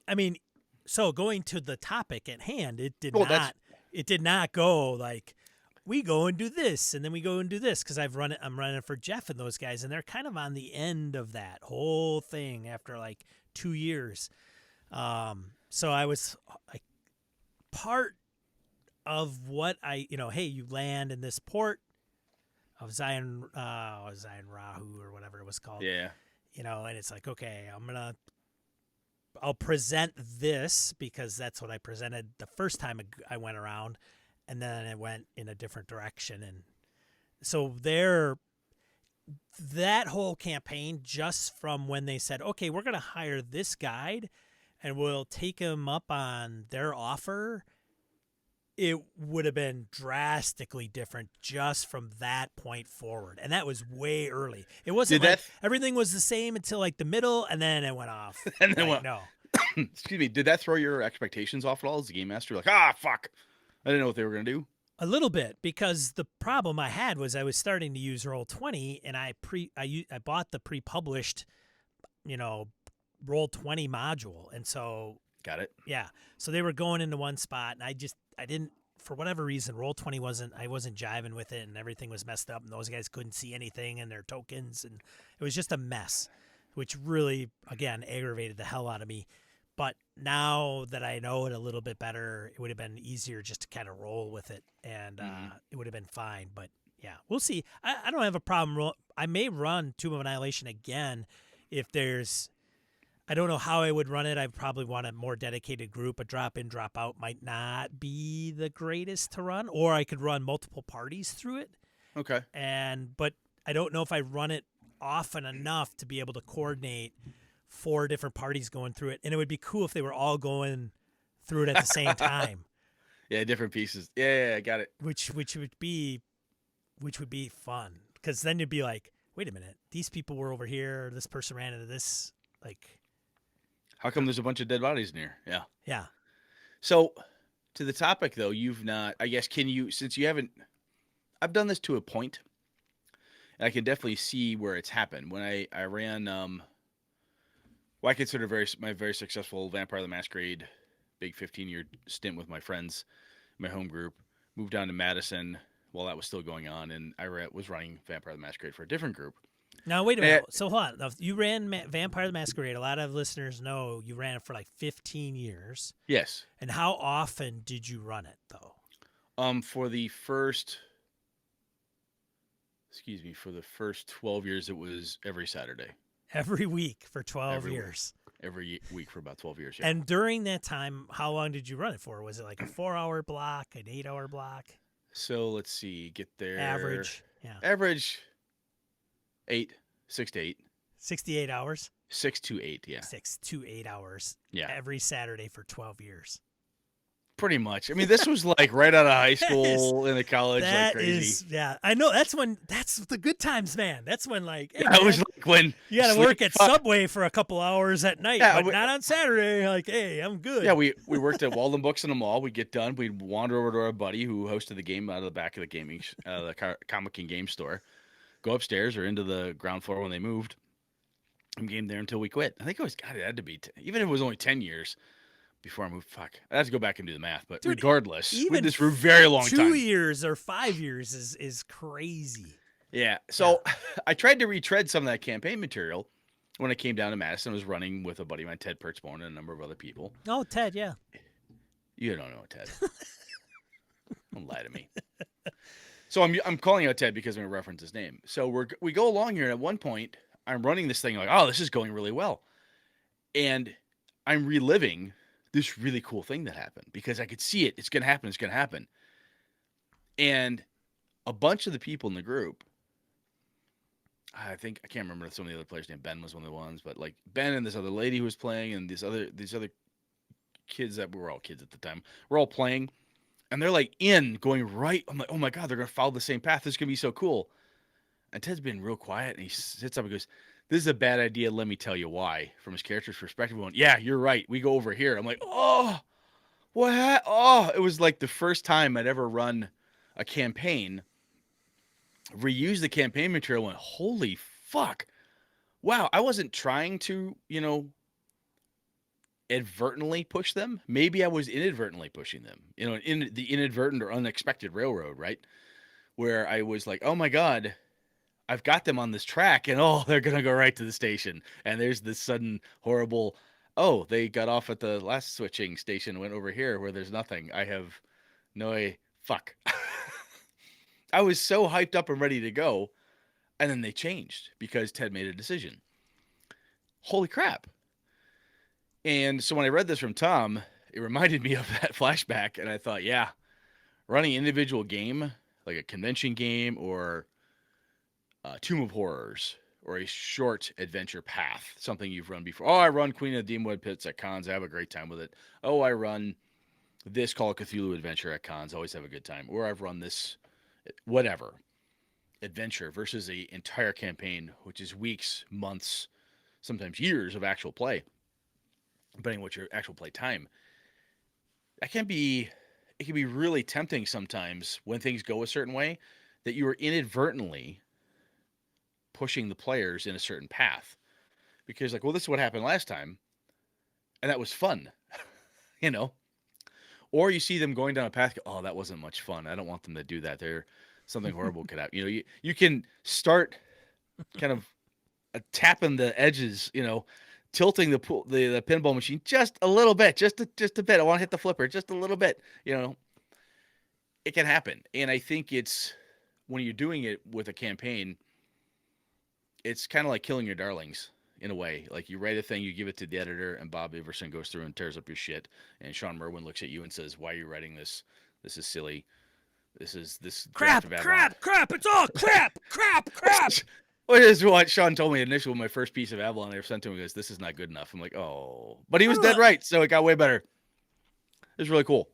I mean, so going to the topic at hand, it did not go like we go and do this and then we go and do this, because I'm running for Jeff and those guys, and they're kind of on the end of that whole thing after like 2 years. So I was like part of what hey, you land in this port of Zion Rahu or whatever it was called. Yeah. And it's like, okay, I'll present this because that's what I presented the first time I went around, and then it went in a different direction. And so that whole campaign, just from when they said, okay, we're going to hire this guide and we'll take him up on their offer, it would have been drastically different just from that point forward. And that was way early. It wasn't everything was the same until like the middle, and then it went off. And then no. Excuse me. Did that throw your expectations off at all as the game master? Like, fuck, I didn't know what they were going to do. A little bit, because the problem I had was I was starting to use Roll20, and I bought the pre-published, Roll20 module. And so got it. Yeah. So they were going into one spot, and I didn't, for whatever reason, Roll20 I wasn't jiving with it, and everything was messed up, and those guys couldn't see anything in their tokens, and it was just a mess, which really, again, aggravated the hell out of me. But now that I know it a little bit better, it would have been easier just to kind of roll with it, and it would have been fine. But yeah, we'll see. I don't have a problem. I may run Tomb of Annihilation again if there's, I don't know how I would run it. I probably want a more dedicated group. A drop in, drop out might not be the greatest to run, or I could run multiple parties through it. Okay. But I don't know if I run it often enough to be able to coordinate 4 different parties going through it. And it would be cool if they were all going through it at the same time. Yeah, different pieces. Yeah, I got it. Which would be fun, because then you'd be like, wait a minute, these people were over here. This person ran into this, like. How come there's a bunch of dead bodies in here? Yeah. Yeah. So, to the topic, though, you've not, I guess, since you haven't, I've done this to a point, and I can definitely see where it's happened. When I ran, I consider my very successful Vampire the Masquerade, big 15-year stint with my friends, my home group, moved down to Madison while that was still going on, and I was running Vampire the Masquerade for a different group. Now, wait a minute. So hold on. Now, you ran Vampire the Masquerade. A lot of listeners know you ran it for like 15 years. Yes. And how often did you run it, though? For the first 12 years, it was every Saturday. Every week for 12 years. Every week for about 12 years, yeah. And during that time, how long did you run it for? Was it like a 4-hour block, an 8-hour block? So let's see, get there. Average, yeah. Average 6 to 8. 68 hours? 6 to 8, yeah. 6 to 8 hours. Yeah. Every Saturday for 12 years. Pretty much. I mean, this was like right out of high school into college, like crazy. Yeah, I know. That's the good times, man. That's when, like, hey, that was like when you got to work at Subway for a couple hours at night, but not on Saturday. Like, hey, I'm good. Yeah, we worked at Walden Books in the mall. We'd get done. We'd wander over to our buddy who hosted the game out of the back of the Comic King game store, go upstairs or into the ground floor when they moved, and game there until we quit. I think it had to be, even if it was only 10 years. Before I moved, I have to go back and do the math, but dude, regardless, we did this for a very long time. 2 years or 5 years is crazy. Yeah. So I tried to retread some of that campaign material when I came down to Madison. I was running with a buddy of mine, Ted Pertzborn, and a number of other people. Oh, Ted, yeah. You don't know Ted. Don't lie to me. So I'm calling out Ted because I'm going to reference his name. So we go along here, and at one point, I'm running this thing like, oh, this is going really well. And I'm reliving this really cool thing that happened because I could see it. It's going to happen. It's going to happen. And a bunch of the people in the group, I think I can't remember some of the other players' name. Ben was one of the ones, but like Ben and this other lady who was playing, and these other kids that we were all kids at the time. We're all playing, and they're like going right. I'm like, oh my god, they're gonna follow the same path. This is gonna be so cool. And Ted's been real quiet, and he sits up and goes, "This is a bad idea. Let me tell you why." From his character's perspective, going, "Yeah, you're right. We go over here." I'm like, "Oh, what? Oh!" It was like the first time I'd ever run a campaign, reuse the campaign material. And went, holy fuck! Wow, I wasn't trying to, advertently push them. Maybe I was inadvertently pushing them. In the inadvertent or unexpected railroad, right? Where I was like, "Oh my god." I've got them on this track, and they're gonna go right to the station. And there's this sudden horrible, they got off at the last switching station, went over here where there's nothing. I have fuck. I was so hyped up and ready to go, and then they changed because Ted made a decision. Holy crap! And so when I read this from Tom, it reminded me of that flashback, and I thought, yeah, running an individual game like a convention game or Tomb of Horrors, or a short adventure path, something you've run before. I run Queen of the Demonwood Pits at cons. I have a great time with it. I run this Call of Cthulhu adventure at cons. Always have a good time. Or I've run this, whatever, adventure versus the entire campaign, which is weeks, months, sometimes years of actual play, depending on what your actual play time. It can be really tempting sometimes when things go a certain way that you are inadvertently pushing the players in a certain path, because like, well, this is what happened last time, and that was fun, or you see them going down a path. That wasn't much fun. I don't want them to do that. They're something horrible could happen. You can start kind of tapping the edges, tilting the pinball machine just a little bit, just a bit. I want to hit the flipper just a little bit. It can happen, and I think it's when you're doing it with a campaign, it's kind of like killing your darlings in a way. Like you write a thing, you give it to the editor, and Bob Iverson goes through and tears up your shit. And Sean Merwin looks at you and says, "Why are you writing this? This is silly. This crap. It's all crap. Well, here's what Sean told me initially when my first piece of Avalon I ever sent to him. He goes, "This is not good enough." I'm like, "Oh," but he was dead right. So it got way better. It was really cool.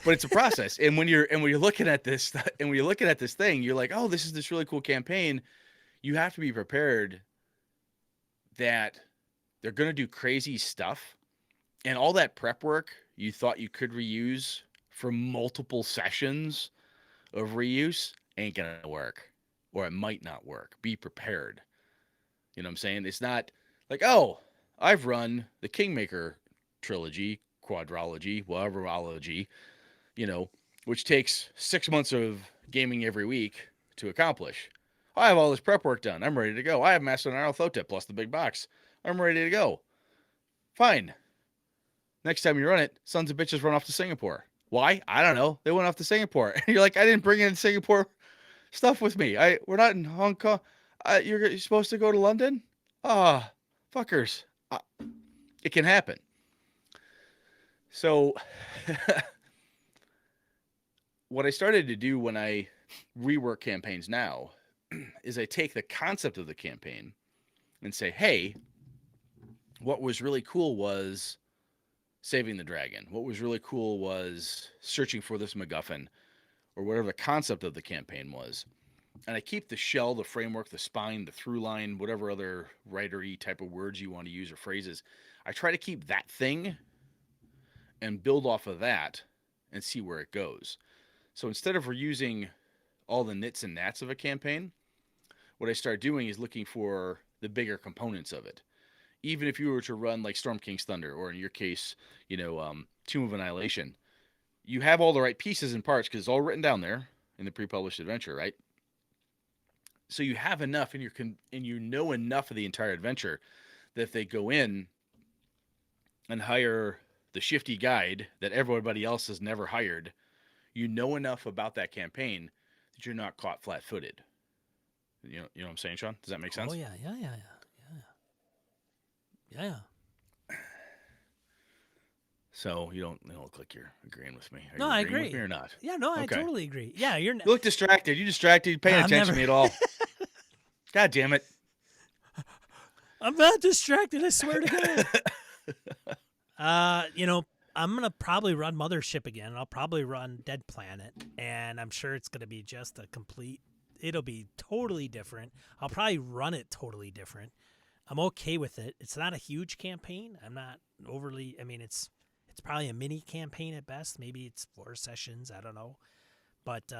But it's a process. And when you're looking at this, thing, you're like, "Oh, this is this really cool campaign." You have to be prepared that they're going to do crazy stuff, and all that prep work you thought you could reuse for multiple sessions of reuse ain't going to work, or it might not work. Be prepared. You know what I'm saying? It's not like, I've run the Kingmaker trilogy, quadrology, whateverology, which takes 6 months of gaming every week to accomplish. I have all this prep work done. I'm ready to go. I have Master Narrow Thotep plus the big box. I'm ready to go. Fine. Next time you run it, sons of bitches run off to Singapore. Why? I don't know. They went off to Singapore. And you're like, I didn't bring in Singapore stuff with me. We're not in Hong Kong. You're supposed to go to London? Fuckers. It can happen. So what I started to do when I rework campaigns now is I take the concept of the campaign and say, hey, what was really cool was saving the dragon. What was really cool was searching for this MacGuffin, or whatever the concept of the campaign was. And I keep the shell, the framework, the spine, the through line, whatever other writery type of words you want to use or phrases. I try to keep that thing and build off of that and see where it goes. So instead of reusing all the nits and gnats of a campaign, what I start doing is looking for the bigger components of it. Even if you were to run like Storm King's Thunder, or in your case, Tomb of Annihilation, you have all the right pieces and parts because it's all written down there in the pre-published adventure, right? So you have enough, and you know enough of the entire adventure that if they go in and hire the shifty guide that everybody else has never hired, you know enough about that campaign that you're not caught flat-footed. You know what I'm saying, Sean? Does that make sense? Oh yeah. So you don't look like you're agreeing with me. Are No, you I agreeing agree. with me or not? Yeah, no, I totally agree. Yeah, you're. You look distracted. You distracted. Paying attention to me at all? God damn it. I'm not distracted, I swear to God. I'm gonna probably run Mothership again. I'll probably run Dead Planet, and I'm sure it's gonna be just a complete. It'll be totally different. I'll probably run it totally different. I'm okay with it. It's not a huge campaign. I'm not overly. I mean, it's probably a mini campaign at best. Maybe it's 4 sessions. I don't know, but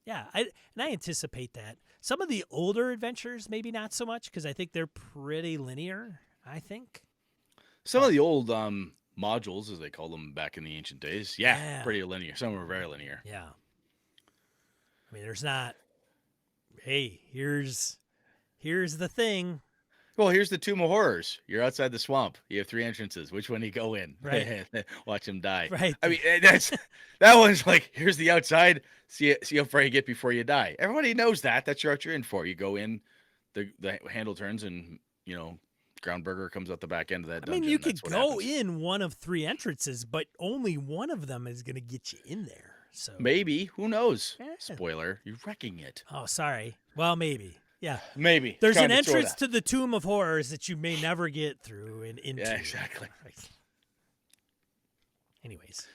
yeah, I anticipate that some of the older adventures maybe not so much because I think they're pretty linear. I think Some of the old modules, as they called them back in the ancient days, Yeah. pretty linear. Some were very linear. Yeah. I mean, there's not. Hey, here's the thing. Well, here's the Tomb of Horrors. You're outside the swamp. You have 3 entrances. Which one do you go in? Right. Watch him die. Right. I mean, that one's like, here's the outside. See how far you get before you die. Everybody knows that. That's what you're in for. You go in, the handle turns, and Groundburger comes out the back end of that dungeon. I mean, you could go happens. in one of 3 entrances, but only one of them is going to get you in there. So Maybe. Who knows? Yeah. Spoiler. You're wrecking it. Oh, sorry. Well, maybe. Yeah. Maybe. There's an Kinda, entrance sorta. to the Tomb of Horrors that you may never get through and into. Yeah, exactly. Anyways.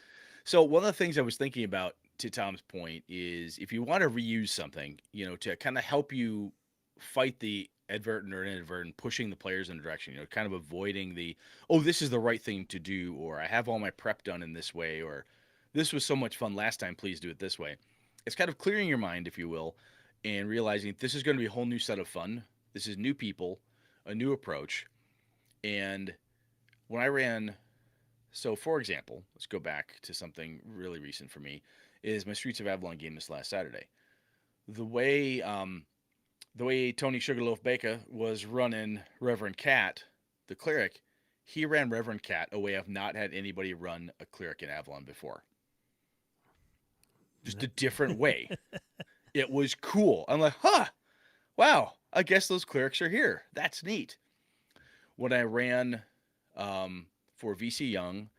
So one of the things I was thinking about, to Tom's point, is if you want to reuse something, to kind of help you fight the advertent or inadvertent pushing the players in a direction, kind of avoiding the, oh, this is the right thing to do, or I have all my prep done in this way, or this was so much fun last time, please do it this way. It's kind of clearing your mind, if you will, and realizing this is going to be a whole new set of fun. This is new people, a new approach. And when I ran, so for example, let's go back to something really recent for me, is my Streets of Avalon game this last Saturday. The way Tony Sugarloaf Baker was running Reverend Cat, the cleric, he ran Reverend Cat a way I've not had anybody run a cleric in Avalon before. Just a different way. It was cool. I'm like, wow, I guess those clerics are here. That's neat. When I ran for VC Young,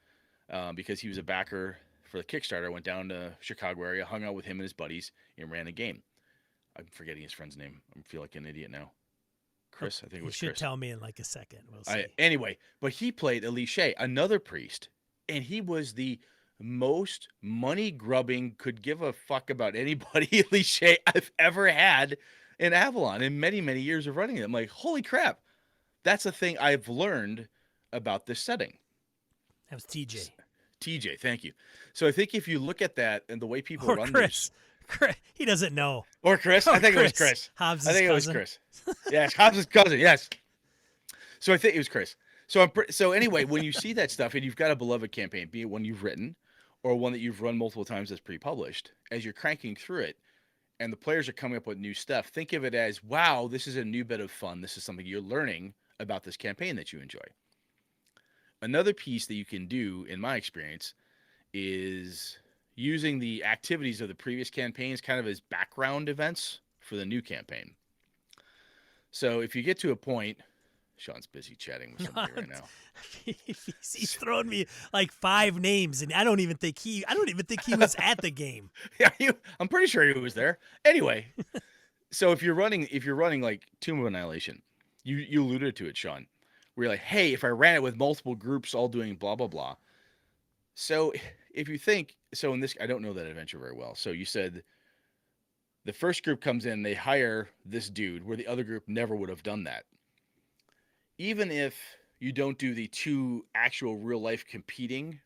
because he was a backer for the Kickstarter, I went down to Chicago area, hung out with him and his buddies, and ran a game. I'm forgetting his friend's name. I feel like an idiot now. Chris, I think it was Chris. You should tell me in like a second. We'll see. Anyway, but he played Elisha, another priest, and he was the most money-grubbing, could give a fuck about anybody Elisha I've ever had in Avalon in many, many years of running it. I'm like, holy crap. That's a thing I've learned about this setting. That was TJ. TJ, thank you. So I think if you look at that and the way people Or run Chris. Chris. He doesn't know. Or Chris. Or I think Chris. it was Chris. Hobbs' I think cousin. it was Chris. Yes, Hobbs' cousin. Yes. So I think it was Chris. So anyway, when you see that stuff and you've got a beloved campaign, be it one you've written or one that you've run multiple times that's pre-published, as you're cranking through it and the players are coming up with new stuff, think of it as, wow, this is a new bit of fun. This is something you're learning about this campaign that you enjoy. Another piece that you can do, in my experience, is using the activities of the previous campaigns kind of as background events for the new campaign. So if you get to a point, Sean's busy chatting with somebody right now. He's throwing me like 5 names, and I don't even think he was at the game. Yeah, I'm pretty sure he was there. Anyway, so if you're running like Tomb of Annihilation, you alluded to it, Sean. Where you're like, hey, if I ran it with multiple groups all doing blah blah blah. So if you think, so in this, I don't know that adventure very well. So you said the first group comes in, they hire this dude, where the other group never would have done that. Even if you don't do the 2 actual real life competing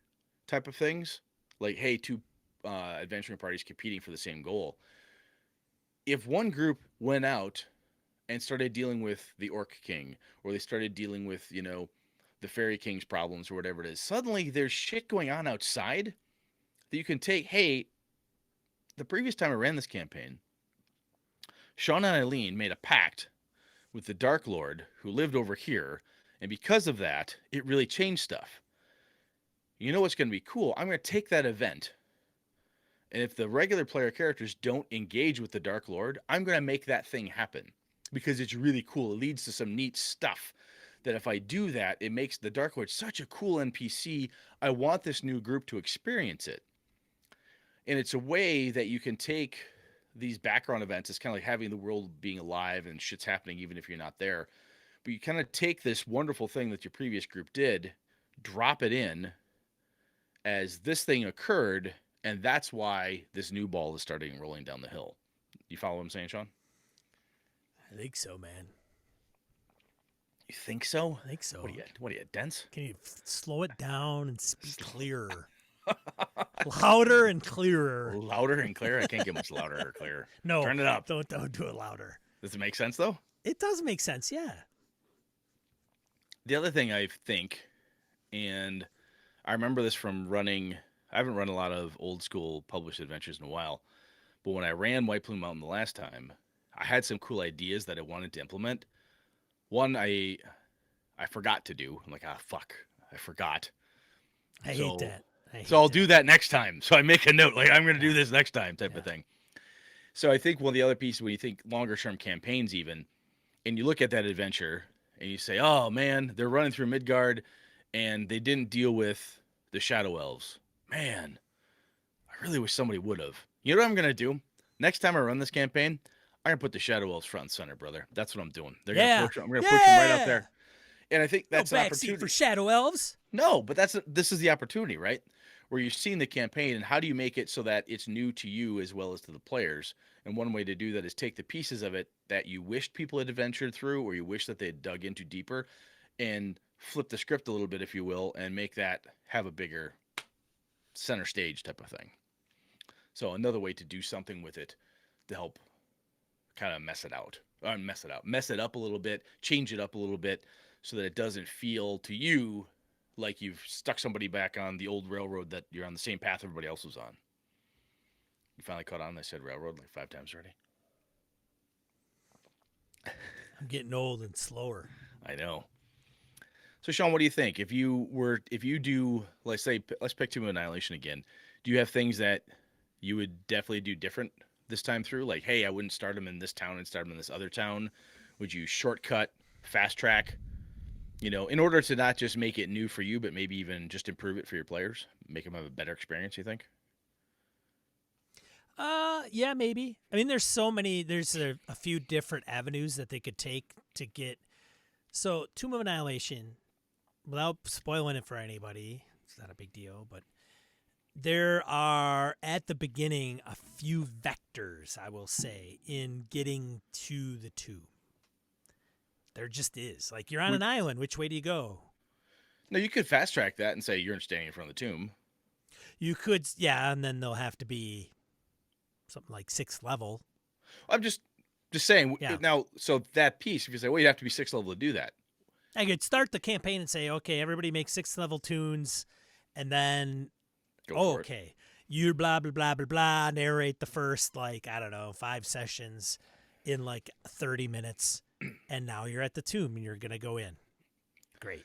type of things, like, hey, 2 adventuring parties competing for the same goal. If one group went out and started dealing with the Orc King, or they started dealing with, the Fairy King's problems or whatever it is, suddenly there's shit going on outside that you can take. Hey, the previous time I ran this campaign, Sean and Eileen made a pact with the Dark Lord who lived over here, and because of that, it really changed stuff. You know what's going to be cool? I'm going to take that event, and if the regular player characters don't engage with the Dark Lord, I'm going to make that thing happen because it's really cool. It leads to some neat stuff that if I do that, it makes the Dark Lord such a cool NPC. I want this new group to experience it. And it's a way that you can take these background events. It's kind of like having the world being alive and shit's happening even if you're not there. But you kind of take this wonderful thing that your previous group did, drop it in as this thing occurred, and that's why this new ball is starting rolling down the hill. You follow what I'm saying, Sean? I think so, man. You think so? I think so. What are you, dense? Can you slow it down and speak clearer? Louder and clearer. Louder and clearer? I can't get much louder or clearer. No. Turn it up. Don't do it louder. Does it make sense, though? It does make sense, yeah. The other thing I think, and I remember this from running, I haven't run a lot of old school published adventures in a while, but when I ran White Plume Mountain the last time, I had some cool ideas that I wanted to implement. One I forgot to do. I'm like, fuck, I forgot. I hate that. I'll do that next time. So I make a note, like I'm going to do this next time type of thing. So I think one of the other pieces, when you think longer term campaigns even, and you look at that adventure and you say, oh man, they're running through Midgard and they didn't deal with the Shadow Elves. Man, I really wish somebody would have. You know what I'm going to do? Next time I run this campaign, I'm going to put the Shadow Elves front and center, brother. That's what I'm doing. I'm going to push them right up there. And I think that's no an backseat opportunity for Shadow Elves. No, but this is the opportunity, right? Where you're seeing the campaign and how do you make it so that it's new to you as well as to the players? And one way to do that is take the pieces of it that you wished people had adventured through or you wish that they had dug into deeper and flip the script a little bit, if you will, and make that have a bigger center stage type of thing. So another way to do something with it to help kind of mess it up a little bit, change it up a little bit so that it doesn't feel to you like you've stuck somebody back on the old railroad that you're on the same path everybody else was on. You finally caught on. I said railroad like 5 times already. I'm getting old and slower. I know. So Sean, what do you think? If you do, let's pick Tomb of Annihilation again. Do you have things that you would definitely do different this time through? Like, hey, I wouldn't start them in this town and start them in this other town. Would you shortcut, fast track? You know, in order to not just make it new for you, but maybe even just improve it for your players, make them have a better experience, you think? Yeah, maybe. I mean, there's a few different avenues that they could take to get. So, Tomb of Annihilation, without spoiling it for anybody, it's not a big deal, but there are, at the beginning, a few vectors, I will say, in getting to the tomb. There just is. Like, you're on an island. Which way do you go? No, you could fast track that and say you're standing in front of the tomb. You could, yeah, and then they'll have to be something like 6th level. I'm just saying. Yeah. Now, so that piece, if you say, well, you have to be 6th level to do that. I could start the campaign and say, okay, everybody makes 6th level tunes, and then, okay, you blah, blah, blah, blah, blah, narrate the first, 5 sessions in 30 minutes. And now you're at the tomb and you're going to go in. Great.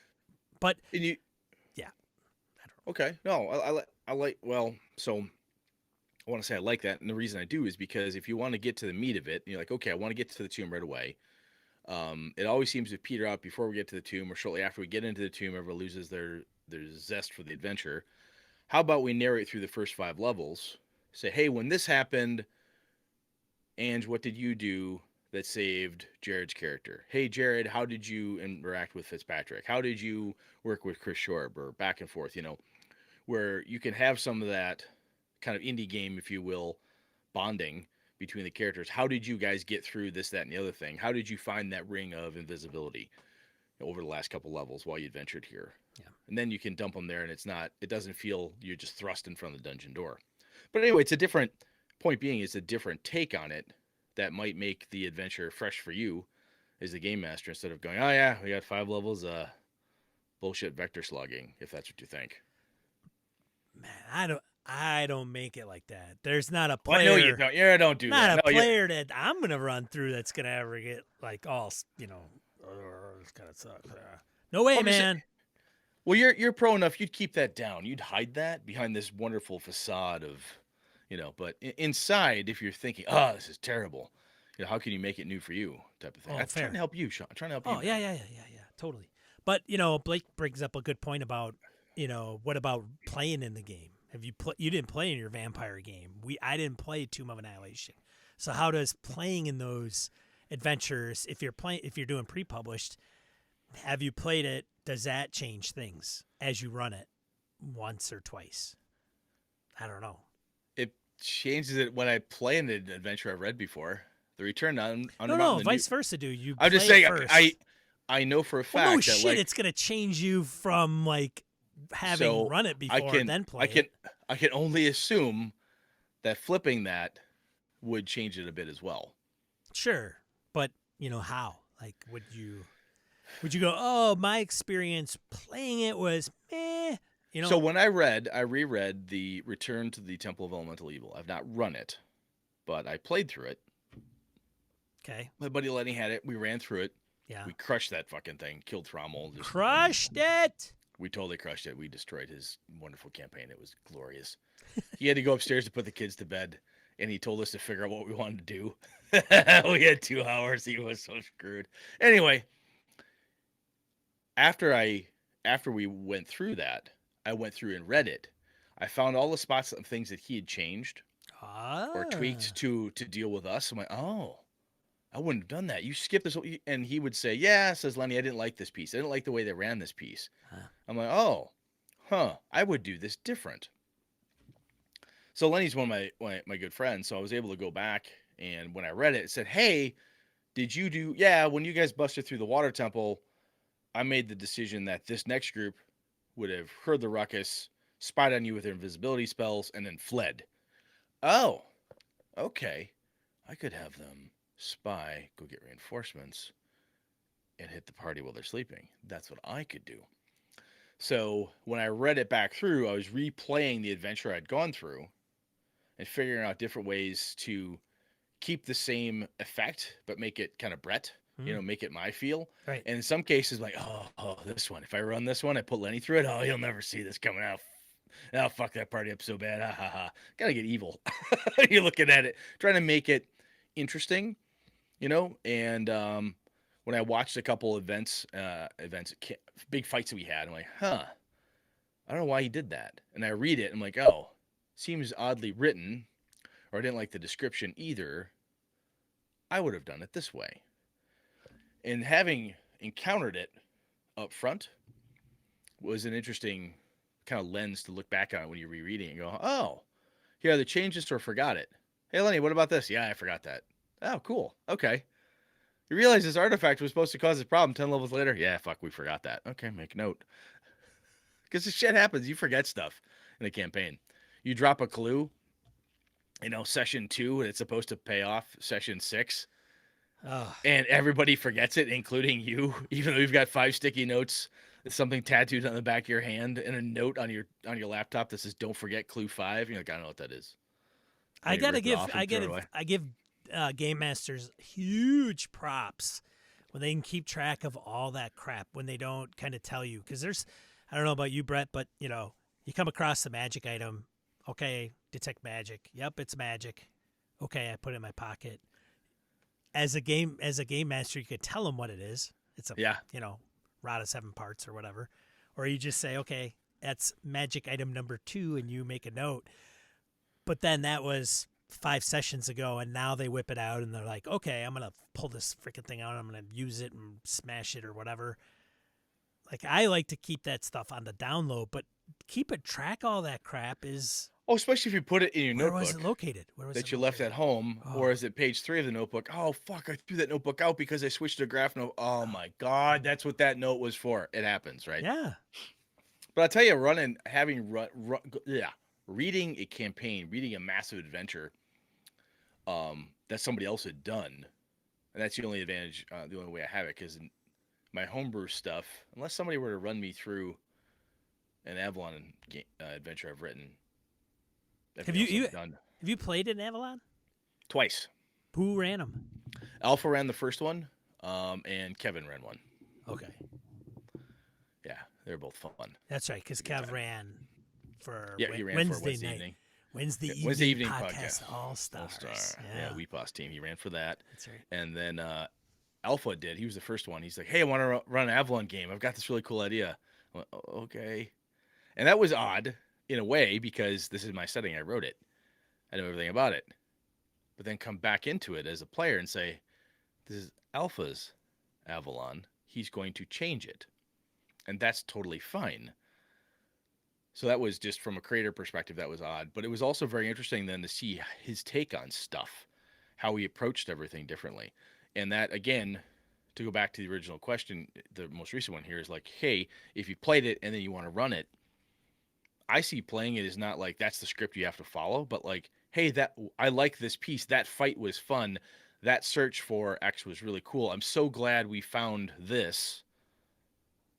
But yeah. Okay. No, I like, so I want to say I like that. And the reason I do is because if you want to get to the meat of it, you're like, okay, I want to get to the tomb right away. It always seems to peter out before we get to the tomb or shortly after we get into the tomb, everyone loses their zest for the adventure. How about we narrate through the first 5 levels? Say, hey, when this happened, Ange, what did you do that saved Jared's character? Hey, Jared, how did you interact with Fitzpatrick? How did you work with Chris Shorb, or back and forth, where you can have some of that kind of indie game, if you will, bonding between the characters. How did you guys get through this, that, and the other thing? How did you find that ring of invisibility over the last couple levels while you adventured here? Yeah. And then you can dump them there, and it doesn't feel you're just thrust in front of the dungeon door. But anyway, it's a different take on it that might make the adventure fresh for you as the game master, instead of going, oh yeah, we got 5 levels of bullshit vector slogging, if that's what you think. Man, I don't make it like that. There's not a player. Well, I know you don't. Yeah, don't do not that. Not a player that I'm gonna run through that's gonna ever get all this kind of sucks. No way, man. Well, you're pro enough. You'd keep that down. You'd hide that behind this wonderful facade of, But inside, if you're thinking, oh, this is terrible, how can you make it new for you, type of thing. I'm trying to help you, Sean. I'm trying to help you. Oh yeah, totally. But Blake brings up a good point about what about playing in the game? Have you you didn't play in your vampire game? I didn't play Tomb of Annihilation. So how does playing in those adventures, if you're doing pre-published, have you played it? Does that change things as you run it once or twice? I don't know. It changes it when I play an adventure I've read before. The Return on No, Undermountain. no, vice versa, dude. You I'm play just saying. it first. I know for a fact no that shit, it's gonna change you from like having run it before and then play it. I can only assume that flipping that would change it a bit as well. Sure, but how? Like, would you go? Oh, my experience playing it was meh. So when I reread the Return to the Temple of Elemental Evil. I've not run it, but I played through it. Okay. My buddy Lenny had it. We ran through it. Yeah. We crushed that fucking thing. Killed Thrommel. Crushed it. We totally crushed it. We destroyed his wonderful campaign. It was glorious. He had to go upstairs to put the kids to bed, and he told us to figure out what we wanted to do. We had 2 hours. He was so screwed. Anyway, after we went through that, I went through and read it. I found all the spots of things that he had changed or tweaked to deal with us. I'm like, oh, I wouldn't have done that. You skipped this. And he would say, yeah, says Lenny, I didn't like this piece. I didn't like the way they ran this piece. I'm like, oh, I would do this different. So Lenny's one of my good friends. So I was able to go back, and when I read it, it said, hey, did you do, when you guys busted through the water temple, I made the decision that this next group would have heard the ruckus, spied on you with their invisibility spells, and then fled. Oh, okay. I could have them spy, go get reinforcements, and hit the party while they're sleeping. That's what I could do. So when I read it back through, I was replaying the adventure I'd gone through and figuring out different ways to keep the same effect, but make it kind of Brett. Make it my feel. Right. And in some cases, like, oh, this one. If I run this one, I put Lenny through it. Oh, he'll never see this coming out. Oh, fuck that party up so bad. Ha ha ha. Gotta get evil. You're looking at it, trying to make it interesting, And when I watched a couple events, big fights that we had, I'm like, I don't know why he did that. And I read it, I'm like, oh, seems oddly written, or I didn't like the description either. I would have done it this way. And having encountered it up front was an interesting kind of lens to look back on when you're rereading and go, oh, here are the changes or forgot it. Hey, Lenny, what about this? Yeah, I forgot that. Oh, cool. Okay. You realize this artifact was supposed to cause this problem 10 levels later? Yeah, fuck, we forgot that. Okay, make a note. Because this shit happens. You forget stuff in a campaign. You drop a clue, session 2, and it's supposed to pay off session 6. And everybody forgets it, including you, even though you've got 5 sticky notes, something tattooed on the back of your hand, and a note on your laptop that says "Don't forget clue 5." You're like, I don't know what that is. I give game masters huge props when they can keep track of all that crap, when they don't kind of tell you, because I don't know about you, Brett, but you come across the magic item. Okay, detect magic. Yep, it's magic. Okay, I put it in my pocket. As a game master, you could tell them what it is. It's a rod of 7 parts or whatever, or you just say, okay, that's magic item number 2, and you make a note. But then that was 5 sessions ago, and now they whip it out, and they're like, okay, I'm gonna pull this freaking thing out, I'm gonna use it and smash it or whatever. Like, I like to keep that stuff on the download, but keeping track of all that crap is... Oh, especially if you put it in your notebook. Where was it located? That you left at home, or is it page 3 of the notebook? Oh, fuck, I threw that notebook out because I switched to a graph note. Oh, my God, that's what that note was for. It happens, right? Yeah. But I'll tell you, reading a campaign, reading a massive adventure that somebody else had done, and that's the only advantage, the only way I have it, because my homebrew stuff, unless somebody were to run me through an Avalon adventure I've written... Have you played in Avalon? Twice. Who ran them? Alpha ran the first one, and Kevin ran one. Okay. Yeah, they're both fun. That's right, because Kev ran for he ran Wednesday for night. Evening. Wednesday evening podcast. All Stars. Yeah, WePos team. He ran for that. That's right. And then Alpha did. He was the first one. He's like, hey, I want to run an Avalon game. I've got this really cool idea. I went, okay. And that was odd in a way, because this is my setting. I wrote it. I know everything about it. but then come back into it as a player and say, this is Alpha's Avalon. He's going to change it. And that's totally fine. So that was just from a creator perspective, that was odd. But it was also very interesting then to see his take on stuff, how he approached everything differently. And that, again, to go back to the original question, the most recent one here is like, hey, if you played it and then you want to run it, I see playing it is not like that's the script you have to follow, but like, hey, that I like this piece. That fight was fun. That search for X was really cool. I'm so glad we found this.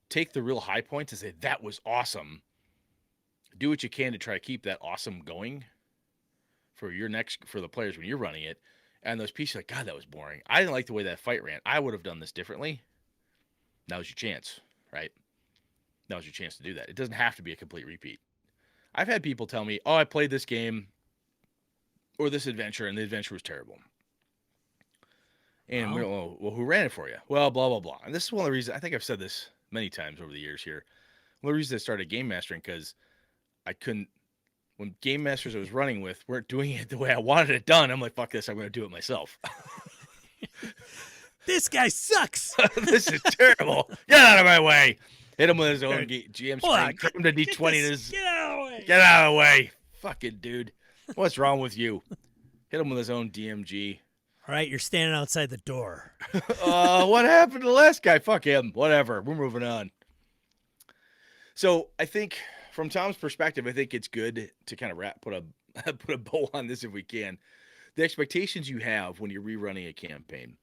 Take the real high points and say, that was awesome. Do what you can to try to keep that awesome going for the players when you're running it. And those pieces like, God, that was boring. I didn't like the way that fight ran. I would have done this differently. Now's your chance, right? Now's your chance to do that. It doesn't have to be a complete repeat. I've had people tell me, oh, I played this game or this adventure, and the adventure was terrible. And we're, well, who ran it for you? Well, blah, blah, blah. And this is one of the reasons, I think I've said this many times over the years here. One of the reasons I started game mastering, because I couldn't, when game masters I was running with weren't doing it the way I wanted it done, I'm like, fuck this, I'm going to do it myself. This guy sucks. This is terrible. Get out of my way. Hit him with his own GM screen. Put him to D20. Get out of the way. Get out of the way. Fucking dude. What's wrong with you? Hit him with his own DMG. All right, you're standing outside the door. What happened to the last guy? Fuck him. Whatever. We're moving on. So I think from Tom's perspective, I think it's good to kind of put a bow on this if we can. The expectations you have when you're rerunning a campaign,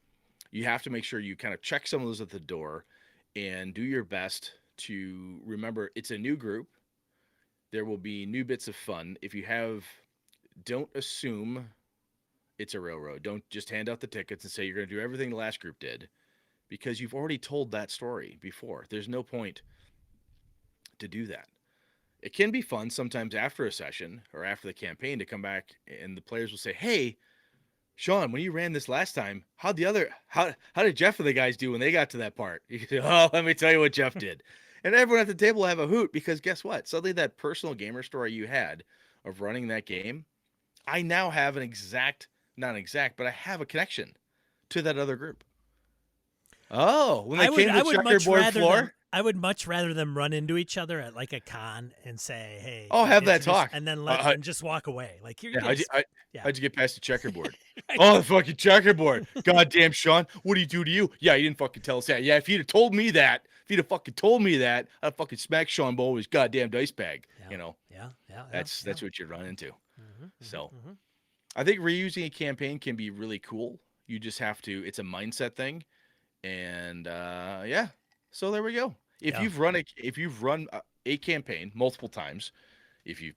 you have to make sure you kind of check some of those at the door and do your best to remember it's a new group. There will be new bits of fun. If you have, don't assume it's a railroad. Don't just hand out the tickets and say you're going to do everything the last group did, because you've already told that story before. There's no point to do that. It can be fun sometimes after a session or after the campaign to come back and the players will say, hey, Sean, when you ran this last time, how did Jeff and the guys do when they got to that part? You can say, oh, let me tell you what Jeff did. And everyone at the table will have a hoot, because guess what? Suddenly that personal gamer story you had of running that game, I now have but I have a connection to that other group. Oh, when they came to the checkerboard floor? I would much rather them run into each other at like a con and say, hey. Oh, have that talk. And then let them just walk away. Like, how'd you get past the checkerboard? Oh, the fucking checkerboard. Goddamn, Sean. What do you do to you? Yeah, you didn't fucking tell us that. Yeah, if you'd have told me that, I'd fucking smack Sean Bowl with his goddamn dice bag. Yeah. You know? Yeah. That's what you run into. Mm-hmm. I think reusing a campaign can be really cool. You just have to, it's a mindset thing. And so there we go. If you've run a campaign multiple times, if you've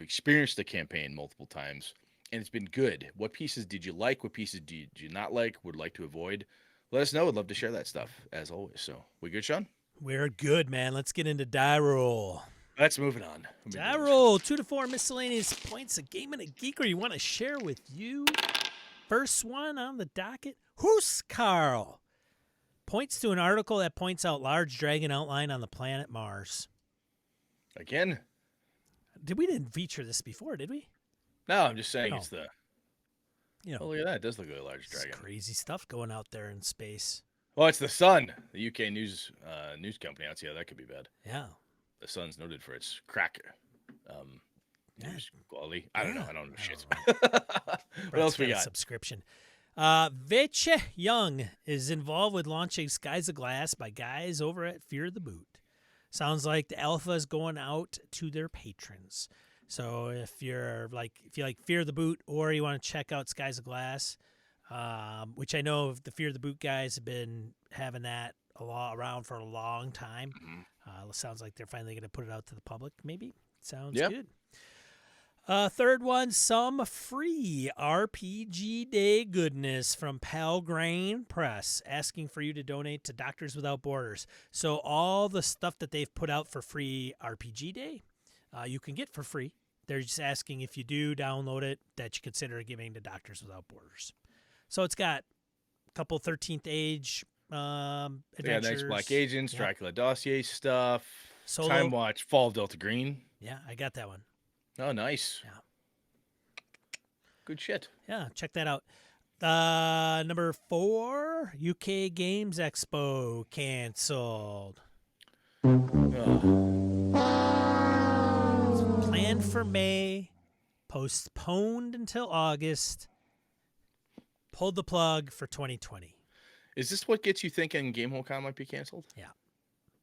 experienced the campaign multiple times, and it's been good, what pieces did you like? What pieces did you not like? Would like to avoid? Let us know. I'd love to share that stuff as always. So we good, Sean? We're good, man. Let's get into die roll. Let's move it on. Die roll 2 to 4 miscellaneous points. A game and a geeker you want to share with you. First one on the docket. Who's Carl? Points to an article that points out large dragon outline on the planet Mars. Again? We didn't feature this before, did we? No, I'm just saying it's the... Oh, look at that. It does look like a large dragon. Crazy stuff going out there in space. Well, it's the Sun, the UK news company. I don't see how that could be bad. Yeah. The Sun's noted for its crack news quality. I don't know. I don't know shit. What else we got? Subscription. Vitch Young is involved with launching Skies of Glass by guys over at Fear the Boot. Sounds like the alpha is going out to their patrons. So if you like Fear the Boot, or you want to check out Skies of Glass, which I know the Fear the Boot guys have been having that around for a long time. Sounds like they're finally going to put it out to the public. Maybe sounds good. Third one, some free RPG Day goodness from Pelgrane Press, asking for you to donate to Doctors Without Borders. So all the stuff that they've put out for free RPG Day, you can get for free. They're just asking if you do download it, that you consider giving to Doctors Without Borders. So it's got a couple 13th Age adventures. Nice Black Agents, Dracula Dossier stuff, Solo. Time Watch, Fall of Delta Green. Yeah, I got that one. Oh, nice. Yeah. Good shit. Yeah, check that out. Number 4, UK Games Expo canceled. Planned for May, postponed until August. Pulled the plug for 2020. Is this what gets you thinking GameholeCon might be canceled? Yeah.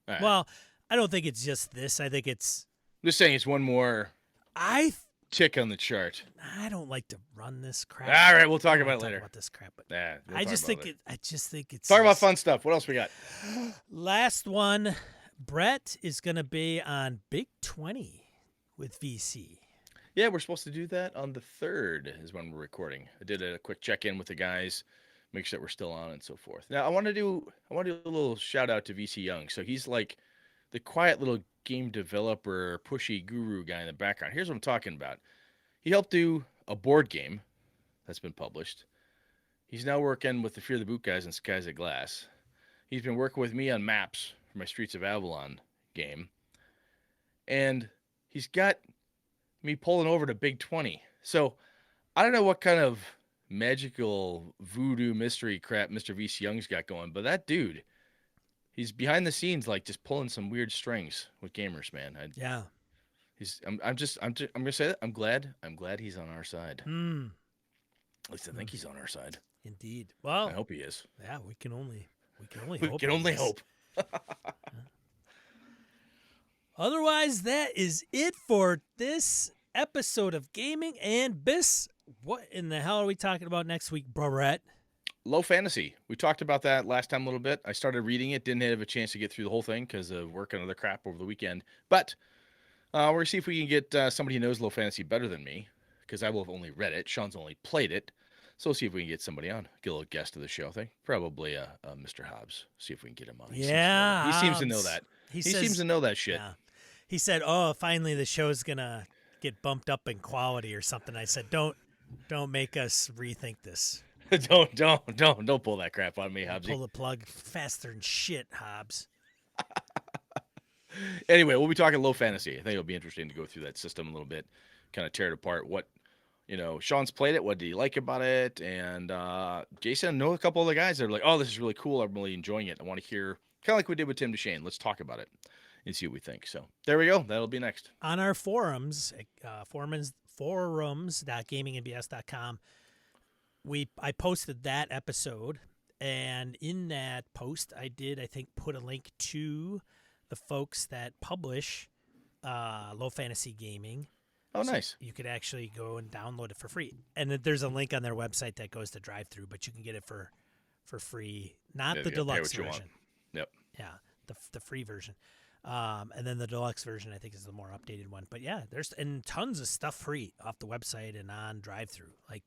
All right. Well, I don't think it's just this. I think it's. I'm just saying it's one more I tick on the chart. don't like to run this crap. All right, we'll talk I don't about it wanna later. Talk about this crap, but Yeah, we'll I talk just about think it later. it. I just think it's. Talk about fun stuff. What else we got? Last one, Brett is going to be on Big 20 with VC. Yeah, we're supposed to do that on the 3rd is when we're recording. I did a quick check-in with the guys, make sure that we're still on and so forth. Now, I want to do a little shout-out to VC Young. So he's like the quiet little game developer, pushy guru guy in the background. Here's what I'm talking about. He helped do a board game that's been published. He's now working with the Fear the Boot guys and Skies of Glass. He's been working with me on maps for my Streets of Avalon game. And he's got me pulling over to Big 20. So I don't know what kind of magical voodoo mystery crap Mr. VC Young's got going, but that dude, he's behind the scenes, like just pulling some weird strings with gamers, man. Yeah. I'm gonna say that I'm glad he's on our side. At least I think he's on our side. Indeed. Well, I hope he is. Yeah, we can only hope. We can only hope. Otherwise, that is it for this episode of Gaming and Bis. What in the hell are we talking about next week, Brett? Low Fantasy. We talked about that last time a little bit. I started reading it, didn't have a chance to get through the whole thing because of work and other crap over the weekend. But we're going to see if we can get somebody who knows Low Fantasy better than me, because I will have only read it. Sean's only played it. So we'll see if we can get somebody on, get a little guest of the show thing. Probably Mr. Hobbs. See if we can get him on. He seems to know that. He seems to know that shit. Yeah. He said, "Oh, finally the show's gonna get bumped up in quality or something." I said, "Don't make us rethink this. don't pull that crap on me, Hobbsy." Pull the plug faster than shit, Hobbs." Anyway, we'll be talking Low Fantasy. I think it'll be interesting to go through that system a little bit, kind of tear it apart. What, Sean's played it. What did he like about it? And Jason, I know a couple of the guys that are like, "Oh, this is really cool. I'm really enjoying it. I want to hear," kind of like we did with Tim DeShane. Let's talk about it and see what we think. So there we go. That'll be next. On our forums, forums.gamingandbs.com, I posted that episode, and in that post, I think, put a link to the folks that publish Low Fantasy Gaming. Oh, nice. You could actually go and download it for free. And there's a link on their website that goes to drive-through, but you can get it for free. Not the deluxe version. Yep. Yeah, the free version. And then the deluxe version, I think, is the more updated one. But yeah, there's tons of stuff free off the website and on drive-through. Like,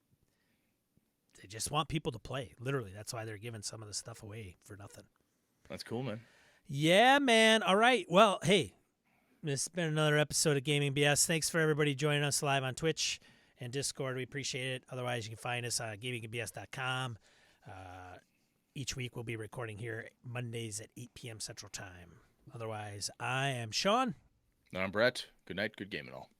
they just want people to play. Literally, that's why they're giving some of the stuff away for nothing. That's cool, man. Yeah, man. All right. Well, hey, this has been another episode of Gaming BS. Thanks for everybody joining us live on Twitch and Discord. We appreciate it. Otherwise, you can find us on gamingandbs.com. Each week, we'll be recording here Mondays at 8 p.m. Central Time. Otherwise, I am Sean. And I'm Brett. Good night. Good game and all.